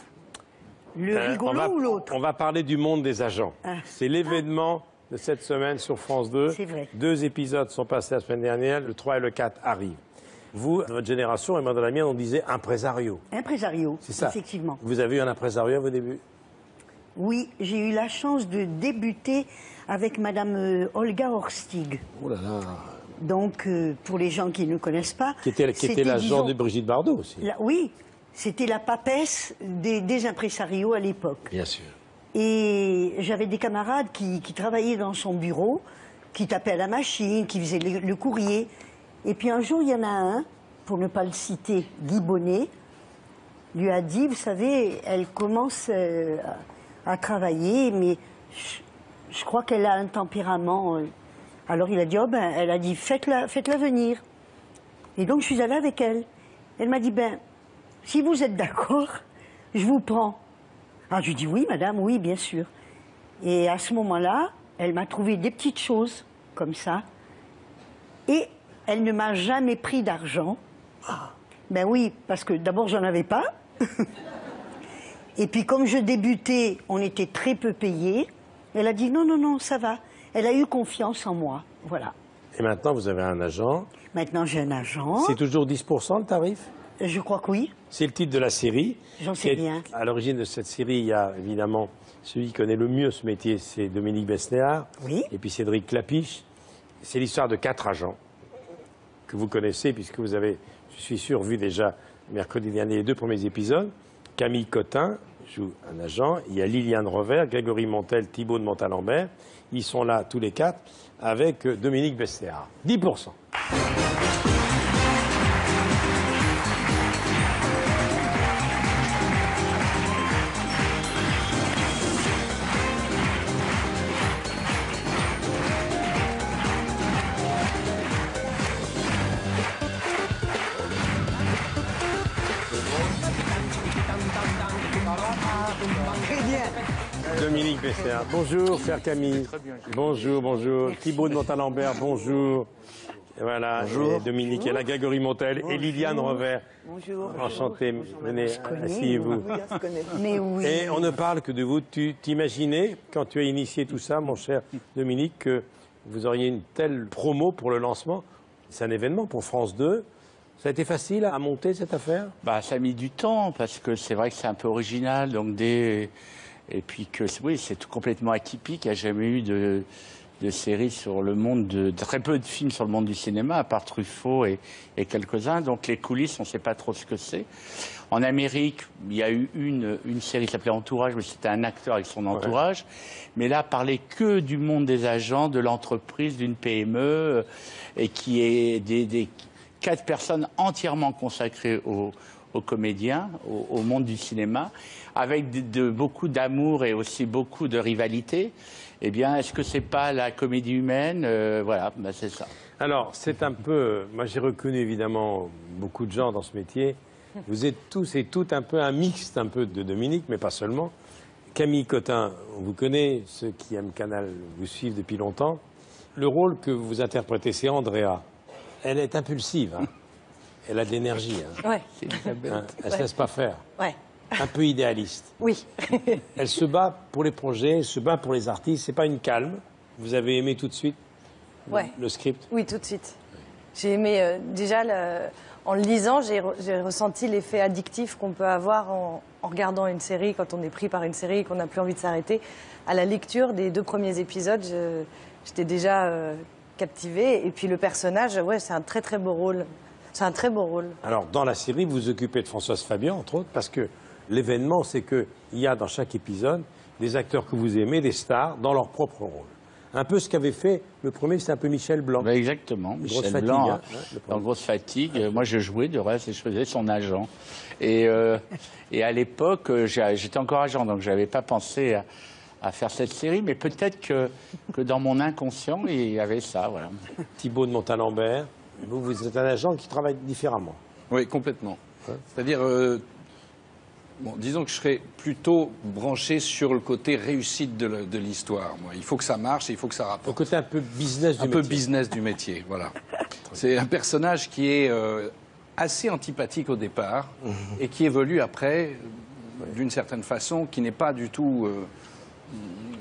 Le rigolo ou l'autre? On va parler du monde des agents. Ah. C'est l'événement de cette semaine sur France 2. C'est vrai. 2 épisodes sont passés la semaine dernière, le 3 et le 4 arrivent. Vous, dans votre génération, et moi dans la mienne, on disait impresario. Impresario, C'est ça. effectivement. Vous avez eu un impresario à vos débuts? Oui, j'ai eu la chance de débuter avec Madame Olga Horstig. Oh là là. Donc, pour les gens qui ne connaissent pas... Qui était l'agent disons, de Brigitte Bardot aussi. Oui, c'était la papesse des impresarios à l'époque. Bien sûr. Et j'avais des camarades qui travaillaient dans son bureau, qui tapaient à la machine, qui faisaient le courrier. Et puis un jour, il y en a un, pour ne pas le citer, Guy Bonnet, lui a dit, vous savez, elle commence à travailler, mais je crois qu'elle a un tempérament. Alors il a dit, oh ben, elle a dit, faites-la venir. Et donc je suis allée avec elle. Elle m'a dit, ben, si vous êtes d'accord, je vous prends. Ah, je lui ai dit, oui, madame, oui, bien sûr. Et à ce moment-là, elle m'a trouvé des petites choses, comme ça. Et elle ne m'a jamais pris d'argent. Ben oui, parce que d'abord, j'en avais pas. Et puis, comme je débutais, on était très peu payés. Elle a dit, non, non, non, ça va. Elle a eu confiance en moi, voilà. Et maintenant, vous avez un agent. Maintenant, j'ai un agent. C'est toujours 10% le tarif? Je crois que oui. C'est le titre de la série. J'en sais rien. À l'origine de cette série, il y a évidemment celui qui connaît le mieux ce métier, c'est Dominique Besnéard. Oui. Et puis Cédric Clapiche. C'est l'histoire de 4 agents que vous connaissez, puisque vous avez, je suis sûr, vu déjà mercredi dernier les 2 premiers épisodes. Camille Cotin joue un agent. Il y a Liliane Revers, Grégory Montel, Thibaut de Montalembert. Ils sont là tous les 4 avec Dominique Besnéard. 10%. Très bien. Dominique Besnéard. Bonjour, cher Camille. Bonjour, bonjour. Thibaut de Montalembert, bonjour. Et voilà, Bonjour. et Dominique est là, Grégory Montel et Liliane Revers. Bonjour. Enchanté, venez, asseyez-vous. Mais oui. Et on ne parle que de vous. Tu t'imaginais, quand tu as initié tout ça, mon cher Dominique, que vous auriez une telle promo pour le lancement? C'est un événement pour France 2. Ça a été facile à monter cette affaire? Bah, ça a mis du temps, parce que c'est vrai que c'est un peu original, donc et puis que oui, c'est complètement atypique. Il n'y a jamais eu de séries sur le monde, très peu de films sur le monde du cinéma, à part Truffaut et quelques-uns. Donc les coulisses, on ne sait pas trop ce que c'est. En Amérique, il y a eu une série qui s'appelait Entourage, mais c'était un acteur avec son entourage. Ouais. Mais là, parlait que du monde des agents, de l'entreprise, d'une PME, et qui est des 4 personnes entièrement consacrées aux comédiens, au monde du cinéma, avec beaucoup d'amour et aussi beaucoup de rivalité. Eh bien, est-ce que c'est pas la comédie humaine? Voilà, ben c'est ça. Alors, c'est un peu... Moi, j'ai reconnu évidemment beaucoup de gens dans ce métier. Vous êtes tous et toutes un peu un mixte un peu de Dominique, mais pas seulement. Camille Cotin, on vous connaît, ceux qui aiment Canal vous suivent depuis longtemps. Le rôle que vous interprétez, c'est Andrea. Elle est impulsive, hein. Elle a de l'énergie. Hein. Ouais. Hein, elle ne se laisse pas faire. Ouais. Un peu idéaliste. Oui. Elle se bat pour les projets, elle se bat pour les artistes. C'est pas une calme. Vous avez aimé tout de suite le script? Oui, tout de suite. J'ai aimé déjà en le lisant, j'ai ressenti l'effet addictif qu'on peut avoir en regardant une série, quand on est pris par une série et qu'on n'a plus envie de s'arrêter. À la lecture des 2 premiers épisodes, j'étais déjà captivée. Et puis le personnage, ouais, c'est un très très beau rôle. C'est un très beau rôle. Alors, dans la série, vous vous occupez de Françoise Fabian, entre autres, parce que l'événement, c'est qu'il y a dans chaque épisode des acteurs que vous aimez, des stars, dans leur propre rôle. Un peu ce qu'avait fait le premier, c'était un peu Michel Blanc. Ben exactement, Michel Grosse Blanc, fatigue, hein, dans Grosse Fatigue. Moi, je jouais de reste et je faisais son agent. Et à l'époque, j'étais encore agent, donc je n'avais pas pensé à faire cette série, mais peut-être que dans mon inconscient, il y avait ça. Voilà. Thibaut de Montalembert, vous êtes un agent qui travaille différemment. Oui, complètement. C'est-à-dire, bon, disons que je serais plutôt branché sur le côté réussite de l'histoire. Il faut que ça marche et il faut que ça rapporte. Le côté un peu business du métier. Un peu business du métier, voilà. C'est un personnage qui est assez antipathique au départ et qui évolue après d'une certaine façon, qui n'est pas du tout...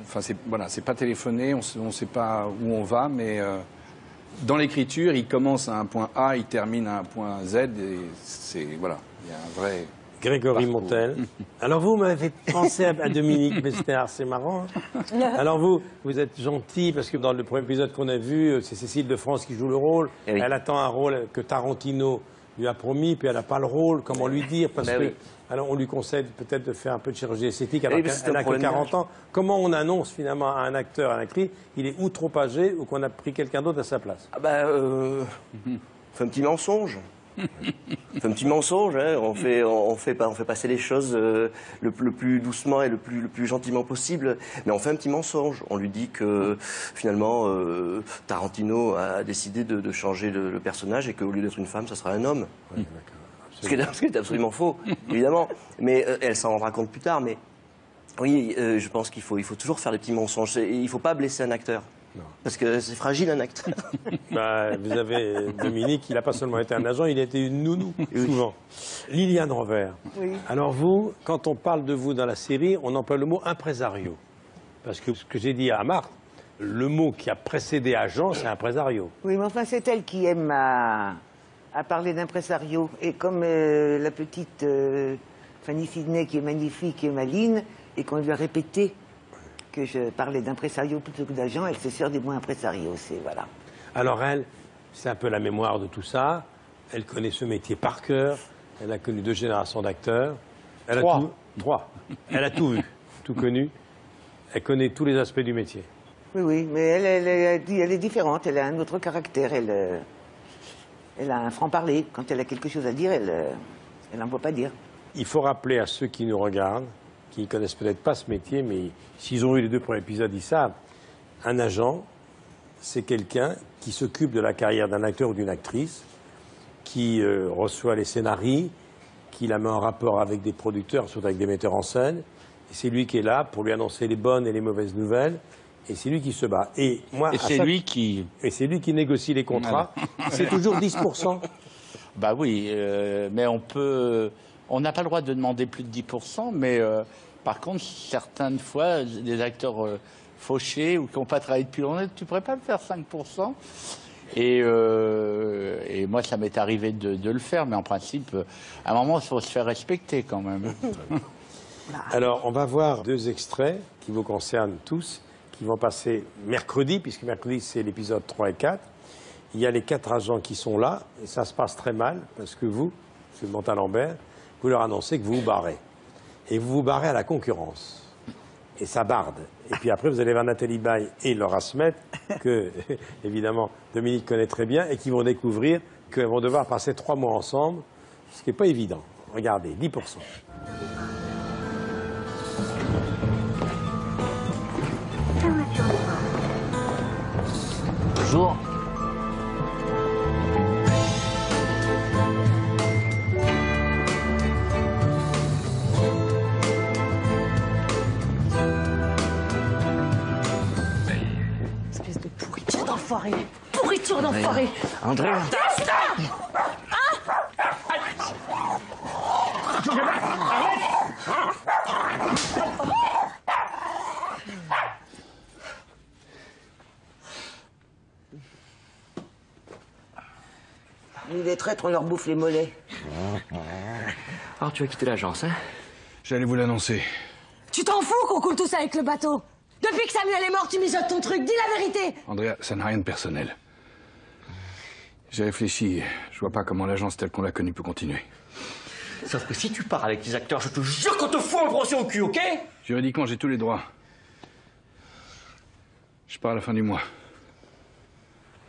Enfin, c'est pas téléphoné, on ne sait pas où on va, mais dans l'écriture, il commence à un point A, il termine à un point Z, et c'est... Voilà, il y a un vrai... Grégory Montel. Alors vous m'avez pensé à Dominique Besnéard, c'est marrant. Hein. Alors vous êtes gentil, parce que dans le premier épisode qu'on a vu, c'est Cécile de France qui joue le rôle. Oui. Elle attend un rôle que Tarantino lui a promis, puis elle n'a pas le rôle, comment lui dire, parce que... Alors on lui conseille peut-être de faire un peu de chirurgie esthétique alors qu'elle n'a que 40 ans. Comment on annonce finalement à un acteur, à un actrice, il est ou trop âgé ou qu'on a pris quelqu'un d'autre à sa place? On fait un petit mensonge. On fait un petit mensonge, hein. on fait passer les choses le plus doucement et le plus gentiment possible, mais on fait un petit mensonge. On lui dit que finalement Tarantino a décidé de changer le personnage et qu'au lieu d'être une femme, ça sera un homme. Oui, ce qui est absolument faux, évidemment. Mais elle s'en rendra compte plus tard. Mais oui, je pense qu'il faut toujours faire des petits mensonges. Il ne faut pas blesser un acteur. Non. Parce que c'est fragile un acteur. Vous avez Dominique, il n'a pas seulement été un agent, il a été une nounou, souvent. Liliane Rovère. Oui. Alors vous, quand on parle de vous dans la série, on emploie le mot impresario. Parce que ce que j'ai dit à Marthe, le mot qui a précédé agent, c'est impresario. Oui, mais enfin, c'est elle qui aime à parler d'impresario. Et comme la petite Fanny Sidney, qui est magnifique et maligne, et qu'on lui a répété que je parlais d'impresario plutôt que d'agent, elle se sert des mots impresario, voilà. Alors elle, c'est un peu la mémoire de tout ça. Elle connaît ce métier par cœur. Elle a connu 2 générations d'acteurs. Trois. Elle a tout vu, tout connu. Elle connaît tous les aspects du métier. Oui, oui, mais elle est différente. Elle a un autre caractère. Elle a un franc-parler. Quand elle a quelque chose à dire, elle n'envoie pas dire. Il faut rappeler à ceux qui nous regardent, qui ne connaissent peut-être pas ce métier, mais s'ils ont eu les 2 premiers épisodes, ils savent. Un agent, c'est quelqu'un qui s'occupe de la carrière d'un acteur ou d'une actrice, qui reçoit les scénarios, qui la met en rapport avec des producteurs, surtout avec des metteurs en scène. Et c'est lui qui est là pour lui annoncer les bonnes et les mauvaises nouvelles. Et c'est lui qui se bat. Et c'est lui qui négocie les contrats. Voilà. C'est toujours 10%. Bah oui, mais on n'a pas le droit de demander plus de 10%, mais par contre, certaines fois, des acteurs fauchés ou qui n'ont pas travaillé depuis longtemps, tu ne pourrais pas le faire 5%. Et moi, ça m'est arrivé de le faire, mais en principe, à un moment, il faut se faire respecter quand même. Alors, on va voir 2 extraits qui vous concernent tous, qui vont passer mercredi, puisque mercredi, c'est l'épisode 3 et 4. Il y a les 4 agents qui sont là, et ça se passe très mal, parce que vous, M. Montalembert, vous leur annoncez que vous vous barrez. Et vous vous barrez à la concurrence. Et ça barde. Et puis après, vous allez voir Nathalie Baye et Laura Smet, que, évidemment, Dominique connaît très bien, et qui vont découvrir qu'elles vont devoir passer 3 mois ensemble, ce qui n'est pas évident. Regardez, 10%. Bonjour. Espèce de pourriture d'enfoiré. Pourriture d'enfoiré. André. traîtres, on leur bouffe les mollets. Alors, tu vas quitter l'agence, hein? J'allais vous l'annoncer. Tu t'en fous qu'on coule tous avec le bateau? Depuis que Samuel est mort, tu mijotes ton truc, dis la vérité! Andrea, ça n'a rien de personnel. J'ai réfléchi, je vois pas comment l'agence telle qu'on l'a connue peut continuer. Sauf que si tu pars avec tes acteurs, je te jure qu'on te fout un procès au cul, ok? Juridiquement, j'ai tous les droits. Je pars à la fin du mois.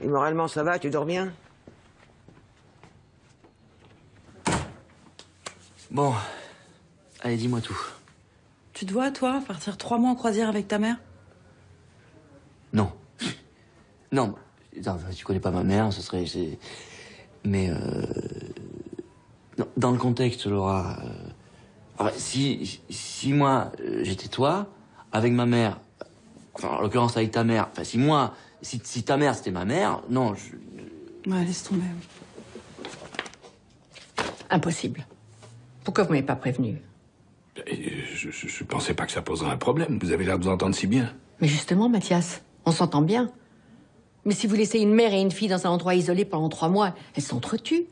Et moralement, ça va, tu dors bien? Bon, allez, dis-moi tout. Tu te vois, toi, partir 3 mois en croisière avec ta mère? Non. Non, tu connais pas ma mère, ce serait... Mais non, dans le contexte, Laura... enfin, si moi, j'étais toi, avec ma mère, enfin, en l'occurrence avec ta mère, enfin, si ta mère, c'était ma mère, non, Ouais, laisse tomber. Impossible. Pourquoi vous m'avez pas prévenu? Je pensais pas que ça poserait un problème. Vous avez l'air de vous entendre si bien. Mais justement, Mathias, on s'entend bien. Mais si vous laissez une mère et une fille dans un endroit isolé pendant 3 mois, elles s'entretuent.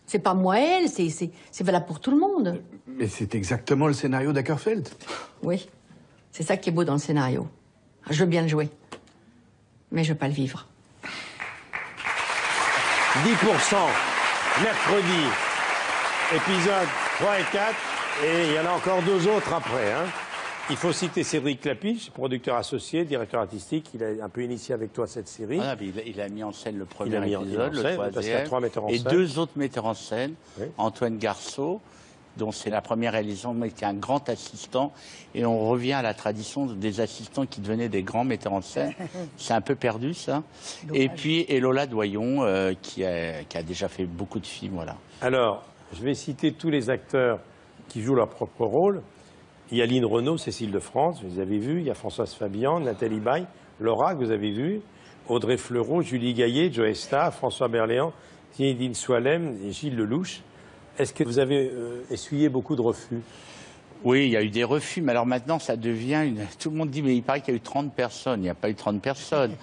C'est pas moi et elle, c'est valable pour tout le monde. Mais c'est exactement le scénario d'Ackerfeld. Oui, c'est ça qui est beau dans le scénario. Je veux bien le jouer, mais je veux pas le vivre. 10% mercredi, épisode 3 et 4, et il y en a encore 2 autres après. Hein. Il faut citer Cédric Clapiche, producteur associé, directeur artistique. Il a un peu initié avec toi cette série. Ah, il a mis en scène le premier mis en épisode, scène, le parce qu'il y a 3 metteurs en et scène. 2 autres metteurs en scène. Oui. Antoine Garceau, dont c'est la première réalisation, mais qui est un grand assistant. Et on revient à la tradition des assistants qui devenaient des grands metteurs en scène. C'est un peu perdu, ça. Et puis Lola Doyon, qui a déjà fait beaucoup de films. Voilà. Alors, je vais citer tous les acteurs qui jouent leur propre rôle. Il y a Lynn Renaud, Cécile de France, vous les avez vus. Il y a Françoise Fabian, Nathalie Baye, Laura, que vous avez vu, Audrey Fleurot, Julie Gaillet, Joe Star, François Berléand, Zinedine Soilem et Gilles Lelouch. Est-ce que vous avez essuyé beaucoup de refus? Oui, il y a eu des refus, mais alors maintenant, ça devient Tout le monde dit, mais il paraît qu'il y a eu 30 personnes. Il n'y a pas eu 30 personnes.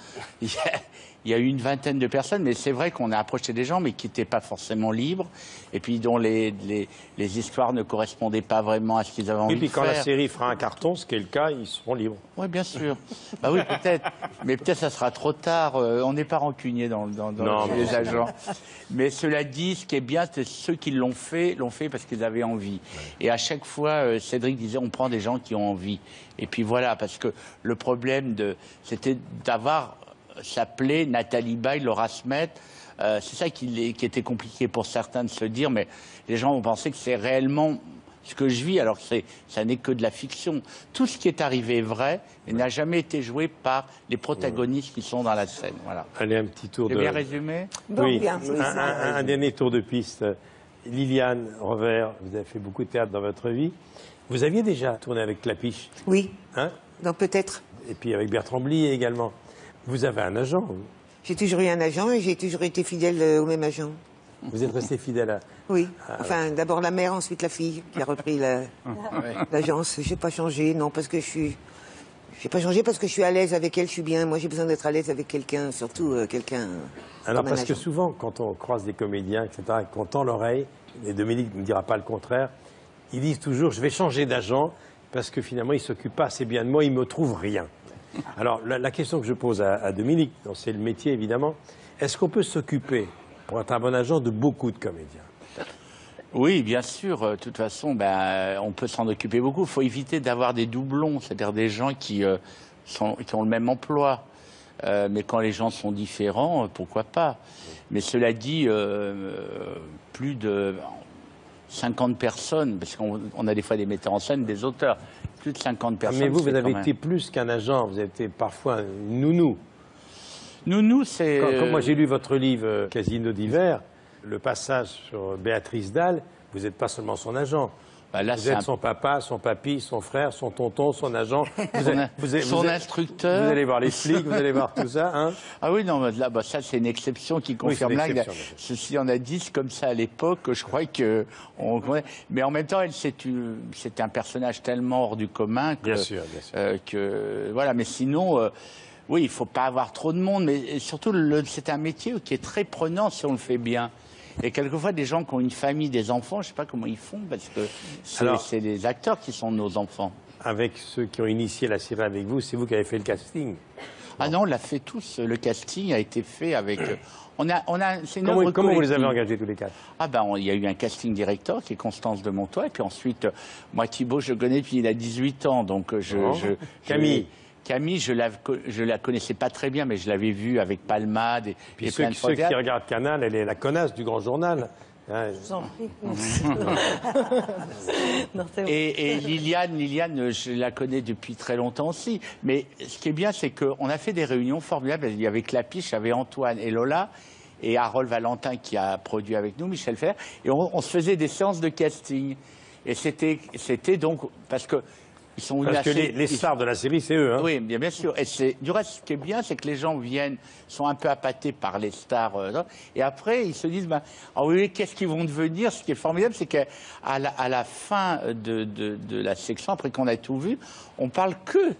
Il y a eu une vingtaine de personnes, mais c'est vrai qu'on a approché des gens, mais qui n'étaient pas forcément libres, et puis dont les histoires ne correspondaient pas vraiment à ce qu'ils avaient envie de faire. Et puis quand la série fera un carton, ce qui est le cas, ils seront libres. Oui, bien sûr. Bah oui, peut-être. Mais peut-être ça sera trop tard. On n'est pas rancunier dans les agents. Mais cela dit, ce qui est bien, c'est ceux qui l'ont fait parce qu'ils avaient envie. Et à chaque fois, Cédric disait, on prend des gens qui ont envie. Et puis voilà, parce que le problème, c'était d'avoir... s'appelait Nathalie Baye, Laura Smet. C'est ça qui était compliqué pour certains de se dire, mais les gens ont pensé que c'est réellement ce que je vis, alors que ça n'est que de la fiction. Tout ce qui est arrivé est vrai, mais n'a jamais été joué par les protagonistes qui sont dans la scène. Voilà. Allez, un petit tour de... J'ai bien résumé? Oui, un dernier tour de piste. Liliane Revers, vous avez fait beaucoup de théâtre dans votre vie. Vous aviez déjà tourné avec Clapiche? Oui. Hein? Donc peut-être. Et puis avec Bertrand Blier également. Vous avez un agent, vous? J'ai toujours eu un agent et j'ai toujours été fidèle au même agent. Vous êtes resté fidèle à... Oui. Enfin, d'abord la mère, ensuite la fille qui a repris l'agence. J'ai pas changé, non, parce que j'ai pas changé parce que je suis à l'aise avec elle, je suis bien. Moi, j'ai besoin d'être à l'aise avec quelqu'un, surtout quelqu'un... Alors, parce que souvent, quand on croise des comédiens, etc., et qu'on tend l'oreille, et Dominique ne me dira pas le contraire, ils disent toujours, je vais changer d'agent, parce que finalement, il ne s'occupe pas assez bien de moi, il ne me trouve rien. Alors, la question que je pose à Dominique, c'est le métier évidemment, est-ce qu'on peut s'occuper, pour être un bon agent, de beaucoup de comédiens? Oui, bien sûr. De toute façon, on peut s'en occuper beaucoup. Il faut éviter d'avoir des doublons, c'est-à-dire des gens qui ont le même emploi. Mais quand les gens sont différents, pourquoi pas? Mais cela dit, plus de 50 personnes, parce qu'on a des fois des metteurs en scène, des auteurs, plus de 50 personnes. Mais vous avez été plus qu'un agent, vous avez été parfois un nounou. Nounou, c'est... Quand moi j'ai lu votre livre Casino d'hiver, le passage sur Béatrice Dalle, vous n'êtes pas seulement son agent. Là, vous êtes son papa, son papy, son frère, son tonton, son agent. Son instructeur. Vous allez voir les flics, vous allez voir tout ça. Hein? Ah oui, non, là, ça c'est une exception qui confirme là. Ceci en a 10 comme ça à l'époque, je crois que... Mais en même temps, c'est un personnage tellement hors du commun que... Bien sûr. Voilà, mais sinon... oui, il ne faut pas avoir trop de monde, mais surtout, c'est un métier qui est très prenant si on le fait bien. Et quelquefois, des gens qui ont une famille, des enfants, je ne sais pas comment ils font, parce que c'est les acteurs qui sont nos enfants. Avec ceux qui ont initié la série avec vous, c'est vous qui avez fait le casting. Ah non, on l'a fait tous. Le casting a été fait avec... Comment vous les avez engagés tous les quatre? Ah ben, il y a eu un casting directeur qui est Constance de Montois, et puis ensuite, moi Thibaut, je connais depuis il a 18 ans, donc Camille, je la connaissais pas très bien, mais je l'avais vue avec Palmade et plein de ceux qui regardent Canal, elle est la connasse du grand journal. Je vous en prie. Et Liliane, je la connais depuis très longtemps aussi. Mais ce qui est bien, c'est qu'on a fait des réunions formidables. Il y avait Clapiche, il y avait Antoine et Lola, et Harold Valentin qui a produit avec nous, Michel Fer. Et on se faisait des séances de casting. Et c'était donc... Parce que les stars de la série, c'est eux. Hein. Oui, bien sûr. Et du reste, ce qui est bien, c'est que les gens sont un peu appâtés par les stars. Et après, ils se disent, oui, qu'est-ce qu'ils vont devenir? Ce qui est formidable, c'est qu'à la fin de la section, après qu'on a tout vu, on parle que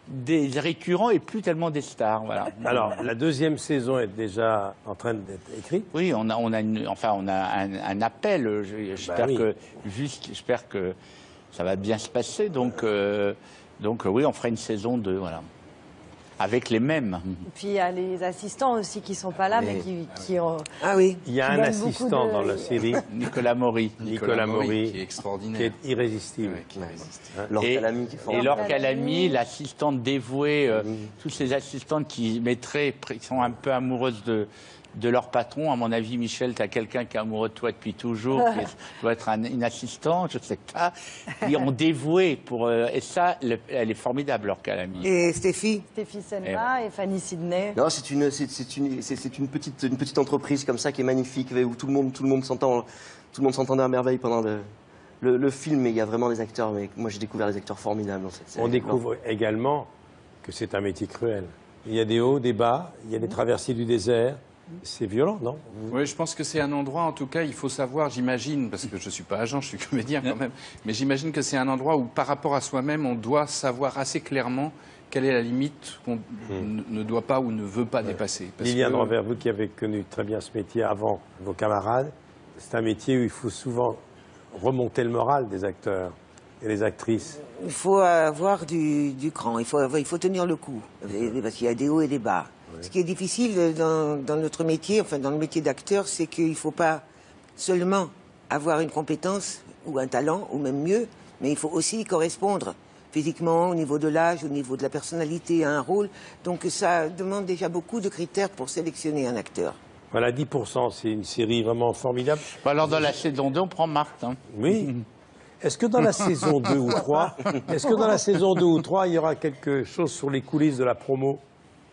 des récurrents et plus tellement des stars. Voilà. Alors, la deuxième saison est déjà en train d'être écrite. Oui, on a un appel. J'espère que ça va bien se passer, donc oui, on fera une saison 2, voilà. Avec les mêmes. Et puis il y a les assistants aussi qui sont pas là, mais qui ont... Ah oui. Il y a un assistant dans la série. Nicolas Maury. Nicolas Maury, qui est extraordinaire. Qui est irrésistible. Et Laure Calamy, l'assistante dévouée, tous ces assistantes qui sont un peu amoureuses de leur patron. À mon avis, Michel, tu as quelqu'un qui est amoureux de toi depuis toujours, qui doit être une assistante, je ne sais pas. Ils ont dévoué pour... et ça, elle est formidable, Laure Calamy. Et Stéphie Senma et Fanny Sidney. Non, c'est une petite entreprise comme ça qui est magnifique, où tout le monde s'entendait à merveille pendant le film, mais il y a vraiment des acteurs. Mais moi, j'ai découvert des acteurs formidables dans cette série. On découvre également que c'est un métier cruel. Il y a des hauts, des bas, il y a des traversées du désert. C'est violent, non? Oui, je pense que c'est un endroit, en tout cas, il faut savoir, j'imagine, parce que je ne suis pas agent, je suis comédien quand même, mais j'imagine que c'est un endroit où, par rapport à soi-même, on doit savoir assez clairement quelle est la limite qu'on ne doit pas ou ne veut pas dépasser. Liliane Robert, vous qui avez connu très bien ce métier avant vos camarades, c'est un métier où il faut souvent remonter le moral des acteurs et des actrices. Il faut avoir du cran, il faut tenir le coup, parce qu'il y a des hauts et des bas. Ce qui est difficile dans notre métier, enfin dans le métier d'acteur, c'est qu'il ne faut pas seulement avoir une compétence ou un talent, ou même mieux, mais il faut aussi correspondre physiquement, au niveau de l'âge, au niveau de la personnalité à un rôle. Donc ça demande déjà beaucoup de critères pour sélectionner un acteur. Voilà, 10%, c'est une série vraiment formidable. Alors dans la saison 2, on prend Marthe. Hein. Oui. Est-ce que dans la saison 2 ou 3, il y aura quelque chose sur les coulisses de la promo?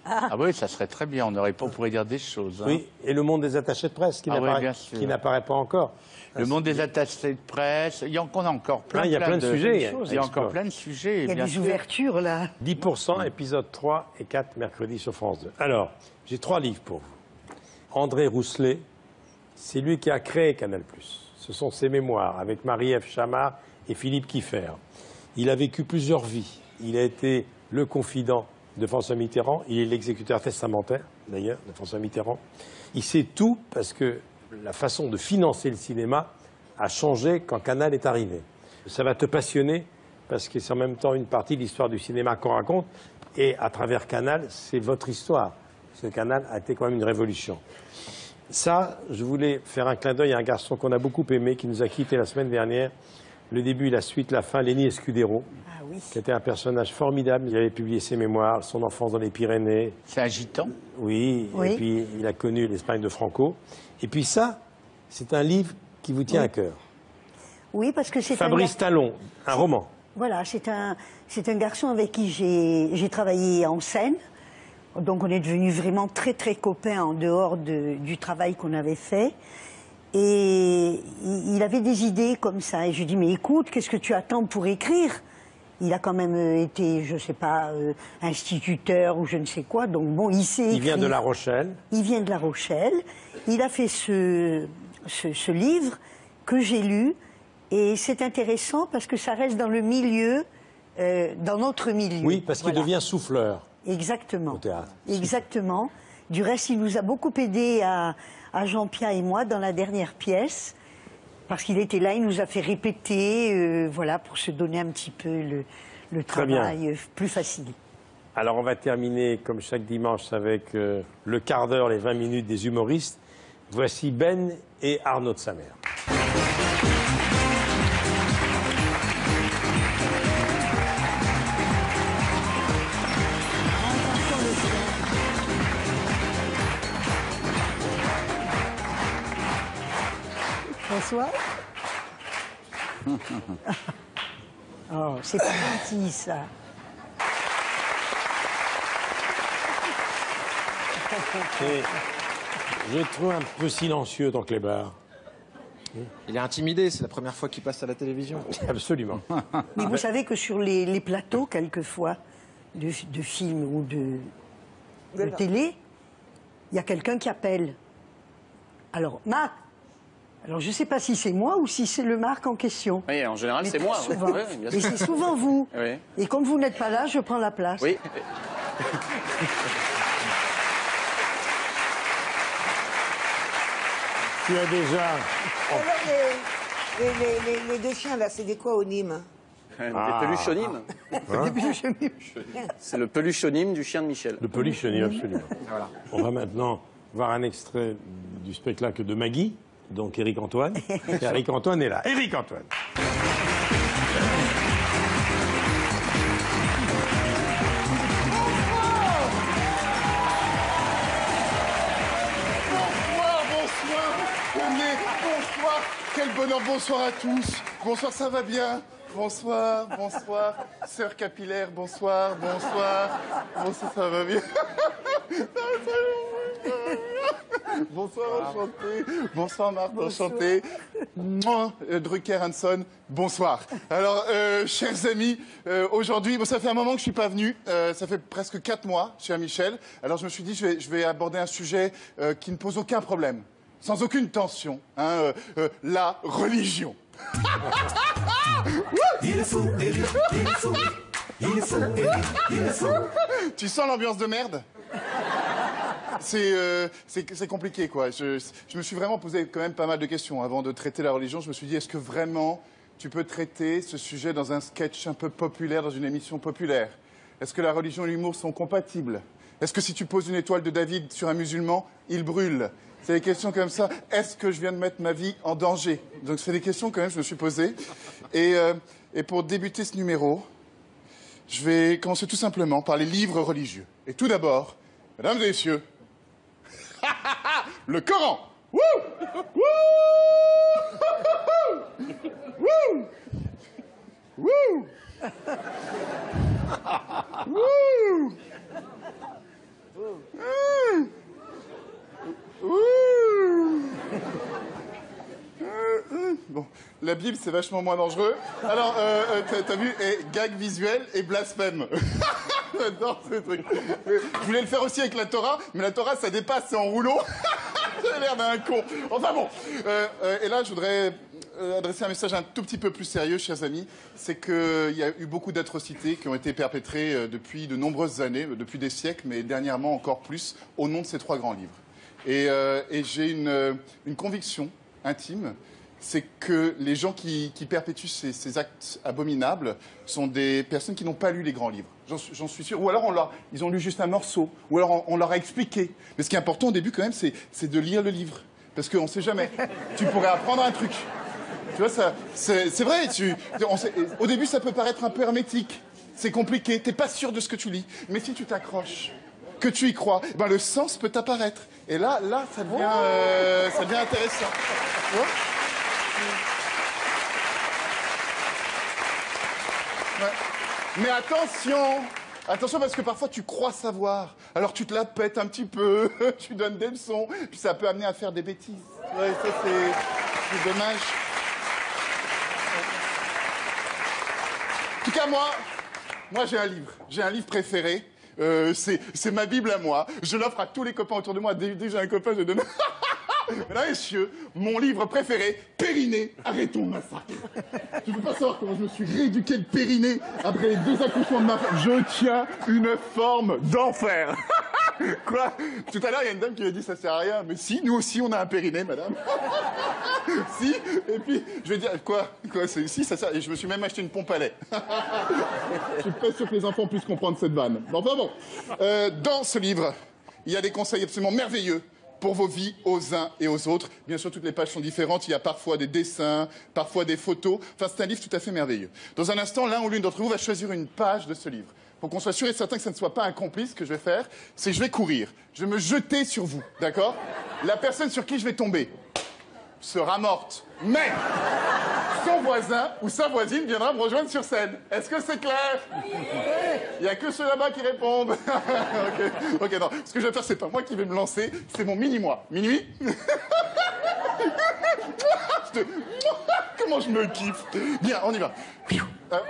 Ah oui, ça serait très bien, on pourrait dire des choses. Hein. Oui, et le monde des attachés de presse qui n'apparaît pas encore. Le monde des attachés de presse, il y a encore plein, il y a plein de sujets. Il y a encore plein de sujets. Il y a des ouvertures, là. 10%, épisode 3 et 4, mercredi sur France 2. Alors, j'ai 3 livres pour vous. André Rousselet, c'est lui qui a créé Canal+. Ce sont ses mémoires, avec Marie-Ève Chamard et Philippe Kieffer. Il a vécu plusieurs vies. Il a été le confident de François Mitterrand. Il est l'exécuteur testamentaire, d'ailleurs, de François Mitterrand. Il sait tout parce que la façon de financer le cinéma a changé quand Canal est arrivé. Ça va te passionner parce que c'est en même temps une partie de l'histoire du cinéma qu'on raconte. Et à travers Canal, c'est votre histoire. Ce Canal a été quand même une révolution. Ça, je voulais faire un clin d'œil à un garçon qu'on a beaucoup aimé, qui nous a quittés la semaine dernière. Le début, la suite, la fin, Lenny Escudero, qui était un personnage formidable. Il avait publié ses mémoires, son enfance dans les Pyrénées. C'est un gitan. Oui, et puis il a connu l'Espagne de Franco. Et puis ça, c'est un livre qui vous tient à cœur. Oui, parce que c'est Fabrice Talon, un roman. Voilà, c'est un garçon avec qui j'ai travaillé en scène. Donc on est devenus vraiment très très copains en dehors du travail qu'on avait fait. Et il avait des idées comme ça. Et je lui dis, mais écoute, qu'est-ce que tu attends pour écrire? Il a quand même été, je ne sais pas, instituteur ou je ne sais quoi. Donc bon, il sait écrire. Il vient de La Rochelle. Il vient de La Rochelle. Il a fait ce livre que j'ai lu. Et c'est intéressant parce que ça reste dans le milieu, dans notre milieu. Oui, parce qu'il devient souffleur. Exactement. Au théâtre. Exactement. Du reste, il nous a beaucoup aidé à à Jean-Pierre et moi dans la dernière pièce, parce qu'il était là, il nous a fait répéter, voilà, pour se donner un petit peu le Très bien. travail plus facile. Alors on va terminer comme chaque dimanche avec le quart d'heure, les 20 minutes des humoristes. Voici Ben et Arnaud de sa mère. Bonsoir. Oh, c'est pas gentil, ça. Je trouve un peu silencieux dans Kléber. Il est intimidé, c'est la première fois qu'il passe à la télévision. Absolument. Mais vous savez que sur les plateaux, quelquefois, de films ou de télé, il y a quelqu'un qui appelle. Alors, Marc. Alors, je ne sais pas si c'est moi ou si c'est le Marc en question. Oui, en général, Mais c'est moi. très souvent. Oui, bien sûr. Et c'est souvent vous. Oui. Et comme vous n'êtes pas là, je prends la place. Oui. Tu as déjà... Alors, les deux chiens, là, c'est des quoi au Nîmes? Des peluchonymes. C'est le peluchonyme du chien de Michel. Le peluchonyme, absolument. Voilà. On va maintenant voir un extrait du spectacle de Maggie, donc Éric Antoine. Et Éric Antoine est là. Éric Antoine. Bonsoir, quel bonheur, bonsoir à tous. Bonsoir, ça va bien? Bonsoir, bonsoir. Sœur capillaire, bonsoir, bonsoir. Bonsoir, ça va bien? Bonsoir, enchanté. Bonsoir, Marc, enchanté. Drucker Hanson, bonsoir. Alors, chers amis, aujourd'hui, bon, ça fait un moment que je suis pas venu. Ça fait presque 4 mois, cher Michel. Alors, je me suis dit, je vais aborder un sujet qui ne pose aucun problème, sans aucune tension, hein, la religion. Il est fou, il est fou, il est fou, il est fou. Tu sens l'ambiance de merde? C'est compliqué, quoi. Je me suis vraiment posé quand même pas mal de questions avant de traiter la religion. Je me suis dit, est-ce que vraiment tu peux traiter ce sujet dans un sketch un peu populaire, dans une émission populaire? Est-ce que la religion et l'humour sont compatibles? Est-ce que si tu poses une étoile de David sur un musulman, il brûle? C'est des questions comme ça. Est-ce que je viens de mettre ma vie en danger? Donc c'est des questions quand même que je me suis posées. Et pour débuter ce numéro, je vais commencer tout simplement par les livres religieux. Et tout d'abord, mesdames et messieurs, le Coran. Wouh! Wouh! Wouh! Wouh! Bon, la Bible, c'est vachement moins dangereux. Alors, t'as vu, gag visuel et blasphème. J'adore ce truc. Je voulais le faire aussi avec la Torah, mais la Torah, ça dépasse, c'est en rouleau. J'ai l'air d'un con. Enfin bon. Et là, je voudrais adresser un message un tout petit peu plus sérieux, chers amis. C'est qu'il y a eu beaucoup d'atrocités qui ont été perpétrées depuis de nombreuses années, depuis des siècles, mais dernièrement encore plus, au nom de ces 3 grands livres. Et j'ai une conviction intime, c'est que les gens qui perpétuent ces actes abominables sont des personnes qui n'ont pas lu les grands livres. J'en suis sûr. Ou alors ils ont lu juste un morceau. Ou alors on leur a expliqué. Mais ce qui est important au début quand même, c'est de lire le livre. Parce qu'on ne sait jamais. Tu pourrais apprendre un truc. Tu vois, ça, c'est vrai. Au début, ça peut paraître un peu hermétique. C'est compliqué. Tu n'es pas sûr de ce que tu lis. Mais si tu t'accroches, que tu y crois, ben le sens peut apparaître. Et là, ça devient intéressant. Ouais. Ouais. Mais attention parce que parfois tu crois savoir, alors tu te la pètes un petit peu, tu donnes des leçons, puis ça peut amener à faire des bêtises. Ouais, ça c'est dommage. En tout cas, moi j'ai un livre préféré. C'est ma Bible à moi. Je l'offre à tous les copains autour de moi. Dès que j'ai un copain, je donne. Mesdames et messieurs, mon livre préféré, Périnée, arrêtons le massacre. Tu ne peux pas savoir comment je me suis rééduqué le périnée après les 2 accouchements de ma femme. Je tiens une forme d'enfer. Quoi? Tout à l'heure, il y a une dame qui m'a dit ça sert à rien. Mais si, nous aussi, on a un périnée, madame. Si, et puis, je vais dire, quoi, si, ça sert. Et je me suis même acheté une pompe à lait. Je suis pas sûr que les enfants puissent comprendre cette vanne. Enfin bon. Dans ce livre, il y a des conseils absolument merveilleux pour vos vies aux uns et aux autres. Bien sûr, toutes les pages sont différentes. Il y a parfois des dessins, parfois des photos. Enfin, c'est un livre tout à fait merveilleux. Dans un instant, l'un ou l'une d'entre vous va choisir une page de ce livre. Pour qu'on soit sûr et certain que ça ne soit pas un complice, ce que je vais faire, c'est que je vais courir. Je vais me jeter sur vous, d'accord? La personne sur qui je vais tomber sera morte. Mais son voisin ou sa voisine viendra me rejoindre sur scène. Est-ce que c'est clair? Il n'y a que ceux là-bas qui répondent. Ok, non. Ce que je vais faire, c'est pas moi qui vais me lancer, c'est mon mini-moi. Minuit? Comment je me kiffe. Bien, on y va. Hop.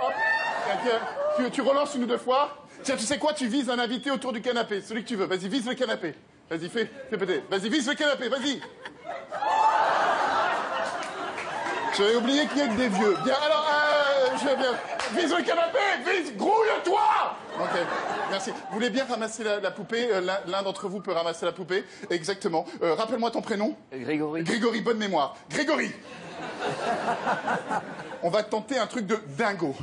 Tu relances une ou deux fois. Tiens, tu sais quoi? Tu vises un invité autour du canapé. Celui que tu veux. Vas-y, vise le canapé. Vas-y, fais péter. Vas-y, vise le canapé. Vas-y. J'avais oublié qu'il y ait que des vieux. Bien, alors, je vais bien. Vise le canapé. Vise. Grouille-toi. Ok, merci. Vous voulez bien ramasser la poupée? L'un d'entre vous peut ramasser la poupée. Exactement. Rappelle-moi ton prénom. Grégory. Grégory, bonne mémoire. Grégory. On va tenter un truc de dingo.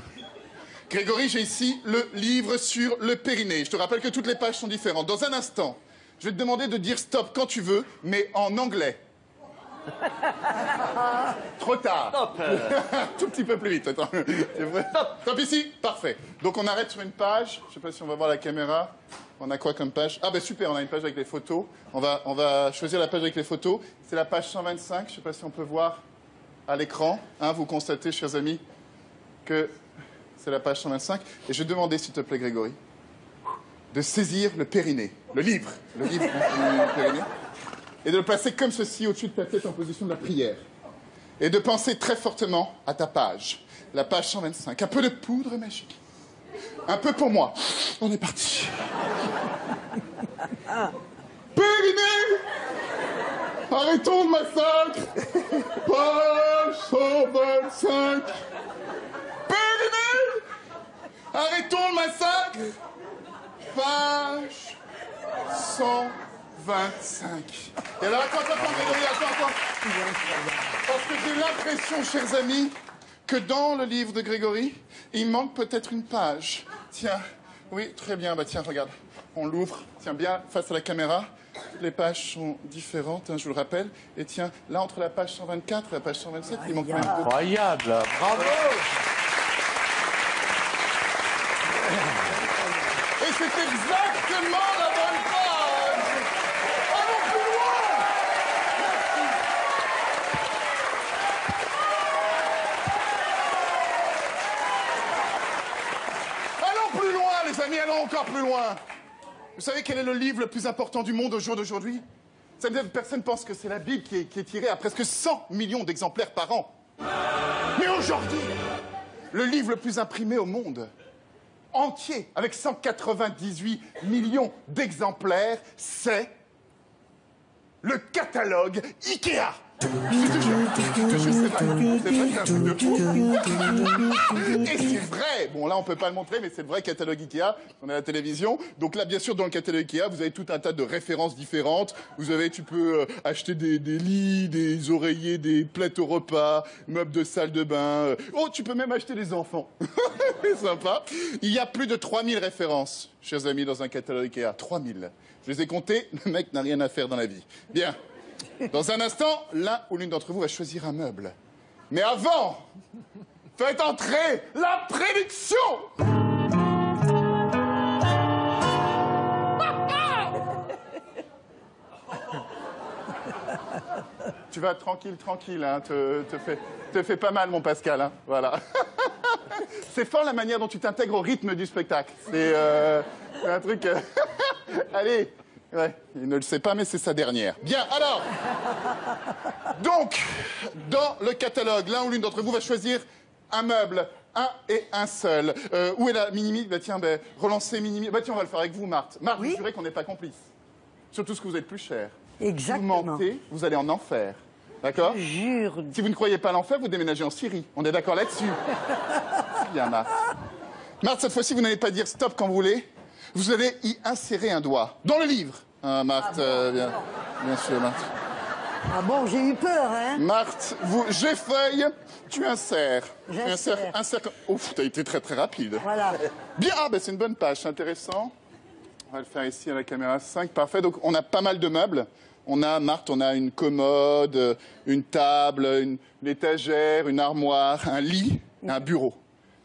Grégory, j'ai ici le livre sur le périnée. Je te rappelle que toutes les pages sont différentes. Dans un instant, je vais te demander de dire stop quand tu veux, mais en anglais. Trop tard. Stop. Tout petit peu plus vite. Attends. C'est vrai. Stop ici. Parfait. Donc on arrête sur une page. Je sais pas si on va voir la caméra. On a quoi comme page? Ah ben super, on a une page avec les photos. On va choisir la page avec les photos. C'est la page 125. Je sais pas si on peut voir à l'écran. Hein, vous constatez, chers amis, que c'est la page 125. Et je vais demander, s'il te plaît, Grégory, de saisir le périnée. Le livre du périnée. Et de le placer comme ceci au-dessus de ta tête en position de la prière. Et de penser très fortement à ta page. La page 125. Un peu de poudre magique. Un peu pour moi. On est parti. Périnée! Arrêtons le massacre! Page 125. Périnée! Arrêtons le massacre! Page 125. Et alors, attends, Grégory, attends. Parce que j'ai l'impression, chers amis, que dans le livre de Grégory, il manque peut-être une page. Tiens, oui, très bien, bah tiens, regarde. On l'ouvre, tiens, bien face à la caméra. Les pages sont différentes, hein, je vous le rappelle. Et tiens, là, entre la page 124 et la page 127, il manque même deux. Incroyable, bravo! Et c'est exactement la bonne page! Allons plus loin! Allons plus loin, les amis, allons encore plus loin! Vous savez quel est le livre le plus important du monde au jour d'aujourd'hui? Certaines personnes pensent que c'est la Bible qui est tirée à presque 100 millions d'exemplaires par an. Mais aujourd'hui, le livre le plus imprimé au monde, entier, avec 198 millions d'exemplaires, c'est le catalogue Ikea. Et c'est vrai. Bon, là, on peut pas le montrer, mais c'est le vrai catalogue Ikea. On est à la télévision. Donc là, bien sûr, dans le catalogue Ikea, vous avez tout un tas de références différentes. Tu peux acheter des lits, des oreillers, des plates au repas, meubles de salle de bain. Oh, tu peux même acheter des enfants. C'est sympa. Il y a plus de 3000 références, chers amis, dans un catalogue Ikea. 3000. Je les ai comptés. Le mec n'a rien à faire dans la vie. Bien. Dans un instant, l'un ou l'une d'entre vous va choisir un meuble. Mais avant, faites entrer la prédiction! Tu vas tranquille, hein, te fais pas mal, mon Pascal, hein, voilà. C'est fort la manière dont tu t'intègres au rythme du spectacle. C'est un truc... Allez. Ouais, il ne le sait pas, mais c'est sa dernière. Bien, alors. Donc, dans le catalogue, l'un ou l'une d'entre vous va choisir un meuble, un et un seul. Où est la Minimi? Bah tiens, relancer Minimi. Bah tiens, on va le faire avec vous, Marthe. Marthe, oui, vous jurez qu'on n'est pas complices. Surtout ce que vous êtes plus cher. Exactement. Vous mentez, vous allez en enfer. D'accord? Je jure. Si vous ne croyez pas à l'enfer, vous déménagez en Syrie. On est d'accord là-dessus? Bien, Marthe. Marthe, cette fois-ci, vous n'allez pas dire stop quand vous voulez. Vous allez y insérer un doigt. Dans le livre. Hein, Marthe, bien sûr, Marthe. Ah bon, j'ai eu peur, hein. Marthe, j'effeuille, tu insères. Tu insères. Ouf, t'as été très très rapide. Voilà. Bien, ah ben c'est une bonne page, c'est intéressant. On va le faire ici à la caméra 5, parfait. Donc on a pas mal de meubles. On a, Marthe, on a une commode, une table, une étagère, une armoire, un lit, un bureau.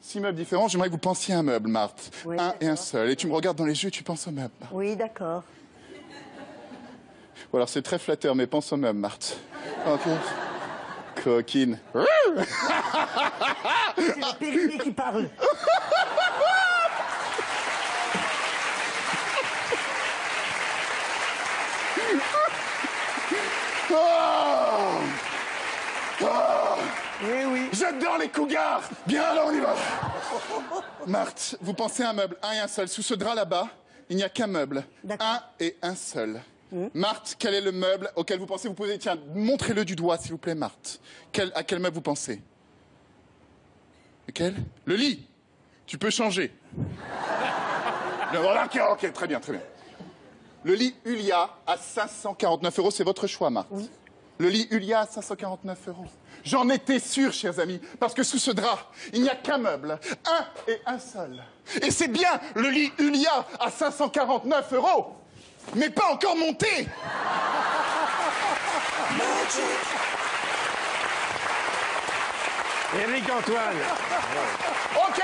6 meubles différents, j'aimerais que vous pensiez à un meuble, Marthe. Oui, un et un seul. Et tu me regardes dans les yeux et tu penses au meuble. Oui, d'accord. Bon, alors c'est très flatteur, mais pense au meuble, Marthe. Ok. Coquine. C'est le périmé qui parle. Oh oh oui, oui. J'adore les cougars. Bien, alors on y va. Marthe, vous pensez à un meuble, un et un seul. Sous ce drap là-bas, il n'y a qu'un meuble. Un et un seul. Marthe, quel est le meuble auquel vous pensez? Vous pouvez, tiens, montrez-le du doigt, s'il vous plaît, Marthe. À quel meuble vous pensez? Lequel? Le lit. Tu peux changer. Voilà, ok, très bien, très bien. Le lit Ulia à 549 €, c'est votre choix, Marthe. Oui. Le lit Ulia à 549 €. J'en étais sûr, chers amis, parce que sous ce drap, il n'y a qu'un meuble, un et un seul. Et c'est bien le lit Ulia à 549 €, mais pas encore monté. Éric Antoine. Ok.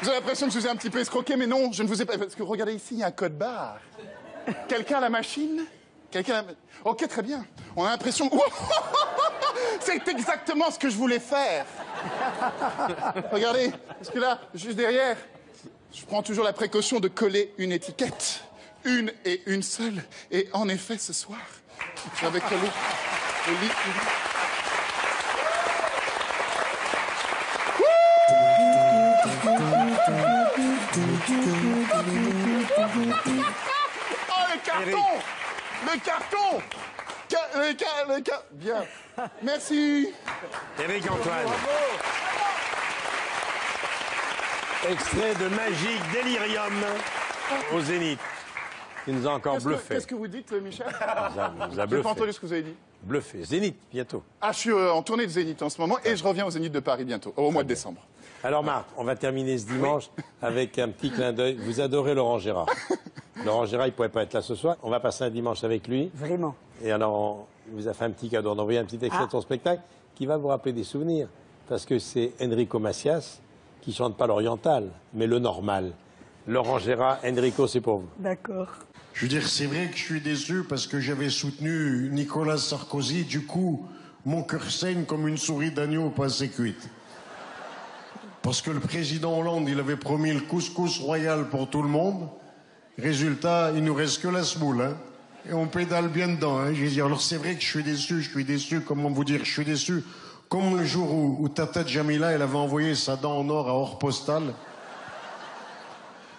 Vous avez l'impression que je vous ai un petit peu escroqué, mais non, je ne vous ai pas... Parce que regardez ici, il y a un code barre. Quelqu'un à la machine? Ok, très bien. On a l'impression... C'est exactement ce que je voulais faire. Regardez, parce que là, juste derrière, je prends toujours la précaution de coller une étiquette. Une et une seule. Et en effet, ce soir, j'avais collé le lit. Oh, le carton! Le carton! Bien. Merci. Éric Antoine. Extrait de Magique Délirium au Zénith. Il nous a encore bluffé. Qu'est-ce que vous dites, Michel? Vous a J'ai bluffé. pas entendu ce que vous avez dit. Bluffé. Zénith, bientôt. Ah, je suis en tournée de Zénith en ce moment et je reviens au Zénith de Paris bientôt, au mois de décembre. Alors Marthe, on va terminer ce dimanche avec un petit clin d'œil. Vous adorez Laurent Gérard. Laurent Gérard, il ne pourrait pas être là ce soir. On va passer un dimanche avec lui. Vraiment. Et alors, il vous a fait un petit cadeau. On a envoyé un petit extrait de son spectacle qui va vous rappeler des souvenirs. Parce que c'est Enrico Macias qui ne chante pas l'oriental, mais le normal. Laurent Gérard, Enrico, c'est pour vous. D'accord. Je veux dire, c'est vrai que je suis déçu parce que j'avais soutenu Nicolas Sarkozy. Du coup, mon cœur saigne comme une souris d'agneau pas assez cuite. Parce que le président Hollande, il avait promis le couscous royal pour tout le monde. Résultat, il nous reste que la semoule, hein. Et on pédale bien dedans, hein. Je veux dire, alors c'est vrai que je suis déçu, comment vous dire, je suis déçu. Comme le jour où Tata Jamila, elle avait envoyé sa dent en or à Or Postal.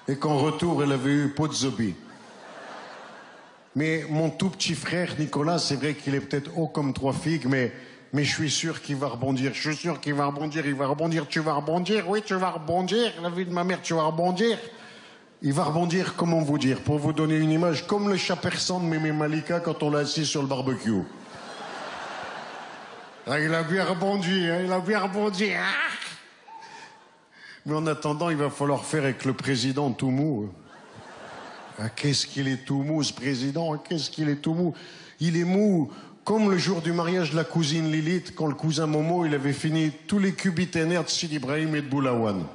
Et qu'en retour, elle avait eu pot de zombie. Mais mon tout petit frère, Nicolas, c'est vrai qu'il est peut-être haut comme 3 figues, mais je suis sûr qu'il va rebondir. Je suis sûr qu'il va rebondir, il va rebondir. Tu vas rebondir, oui, tu vas rebondir. La vie de ma mère, tu vas rebondir. Il va rebondir, comment vous dire, pour vous donner une image, comme le chat persan de Mémé Malika quand on l'a assis sur le barbecue. Ah, il a bien rebondi, hein, il a bien rebondi. Ah, mais en attendant, il va falloir faire avec le président tout mou. Ah, qu'est-ce qu'il est tout mou, ce président, qu'est-ce qu'il est tout mou. Il est mou comme le jour du mariage de la cousine Lilith, quand le cousin Momo, il avait fini tous les cubitaires de Sidi Ibrahim et de Boulawan.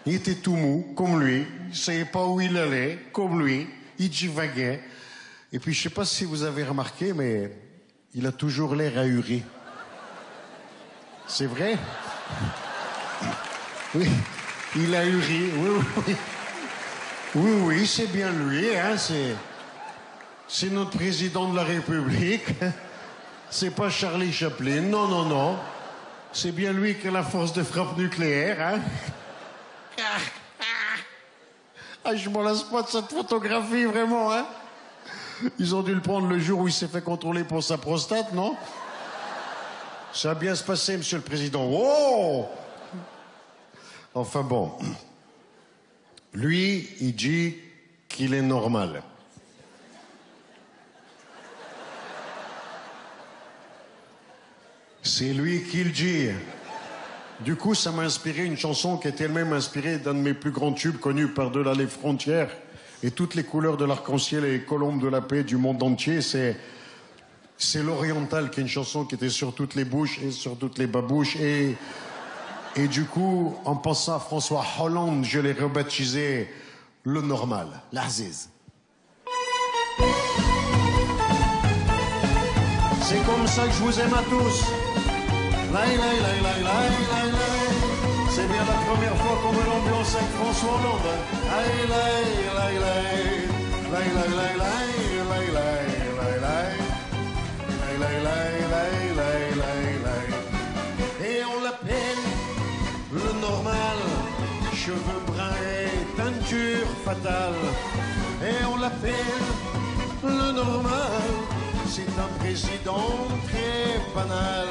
Il était tout mou, comme lui. Il ne savait pas où il allait, comme lui. Il divaguait. Et puis, je ne sais pas si vous avez remarqué, mais il a toujours l'air ahuri. C'est vrai? Oui, il a ahuri. Oui, c'est bien lui, hein, c'est notre président de la République. C'est pas Charlie Chaplin, non. C'est bien lui qui a la force de frappe nucléaire, hein. Ah, je m'en lasse pas de cette photographie, vraiment, hein. Ils ont dû le prendre le jour où il s'est fait contrôler pour sa prostate, non? Ça va bien se passer, monsieur le président. Oh! Enfin bon, Lui, il dit qu'il est normal. C'est lui qui le dit. Du coup, ça m'a inspiré une chanson qui est elle-même inspirée d'un de mes plus grands tubes connus par-delà les frontières et toutes les couleurs de l'arc-en-ciel et les colombes de la paix du monde entier. C'est l'Oriental, qui est une chanson qui était sur toutes les bouches et sur toutes les babouches. Et du coup, en pensant à François Hollande, je l'ai rebaptisé le normal, l'Aziz. C'est comme ça que je vous aime à tous. C'est bien la première fois qu'on me l'ambiance avec François Hollande. Et on l'appelle le normal, cheveux bruns et teinture fatale. Et on l'appelle le normal, c'est un président très banal.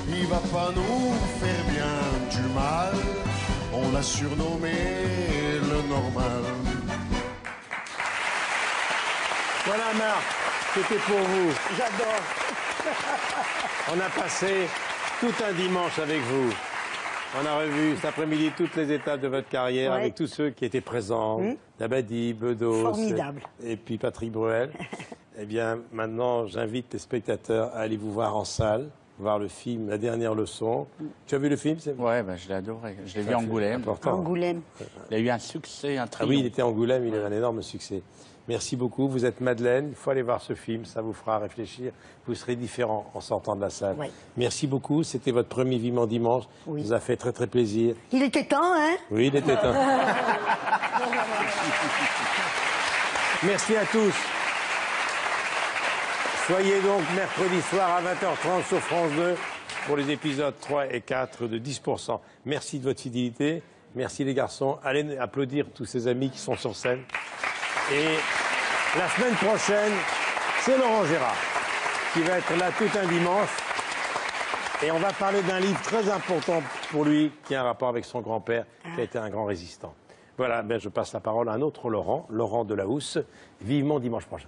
Il va pas nous faire bien du mal, on l'a surnommé le normal. Voilà Marc, c'était pour vous. J'adore. On a passé tout un dimanche avec vous. On a revu cet après-midi toutes les étapes de votre carrière Ouais. avec tous ceux qui étaient présents. Dabadi, Bedos. Formidable. Et puis Patrick Bruel. Eh bien, maintenant, j'invite les spectateurs à aller vous voir en salle, voir le film La Dernière Leçon. Tu as vu le film? Ouais, ben, je l'ai adoré. Je l'ai vu à Angoulême. Angoulême. Il a eu un succès, un triomphe. Ah oui, il était à Angoulême, il a eu un énorme succès. Merci beaucoup. Vous êtes Madeleine. Il faut aller voir ce film. Ça vous fera réfléchir. Vous serez différent en sortant de la salle. Ouais. Merci beaucoup. C'était votre premier Vivement Dimanche. Oui. Ça nous a fait très, très plaisir. Il était temps, hein? Oui, il était temps. Merci à tous. Soyez donc mercredi soir à 20h30 sur France 2 pour les épisodes 3 et 4 de 10%. Merci de votre fidélité. Merci les garçons. Allez applaudir tous ces amis qui sont sur scène. Et la semaine prochaine, c'est Laurent Gérard qui va être là tout un dimanche. Et on va parler d'un livre très important pour lui qui a un rapport avec son grand-père qui a été un grand résistant. Voilà, ben je passe la parole à un autre Laurent, Laurent Delahousse. Vivement dimanche prochain.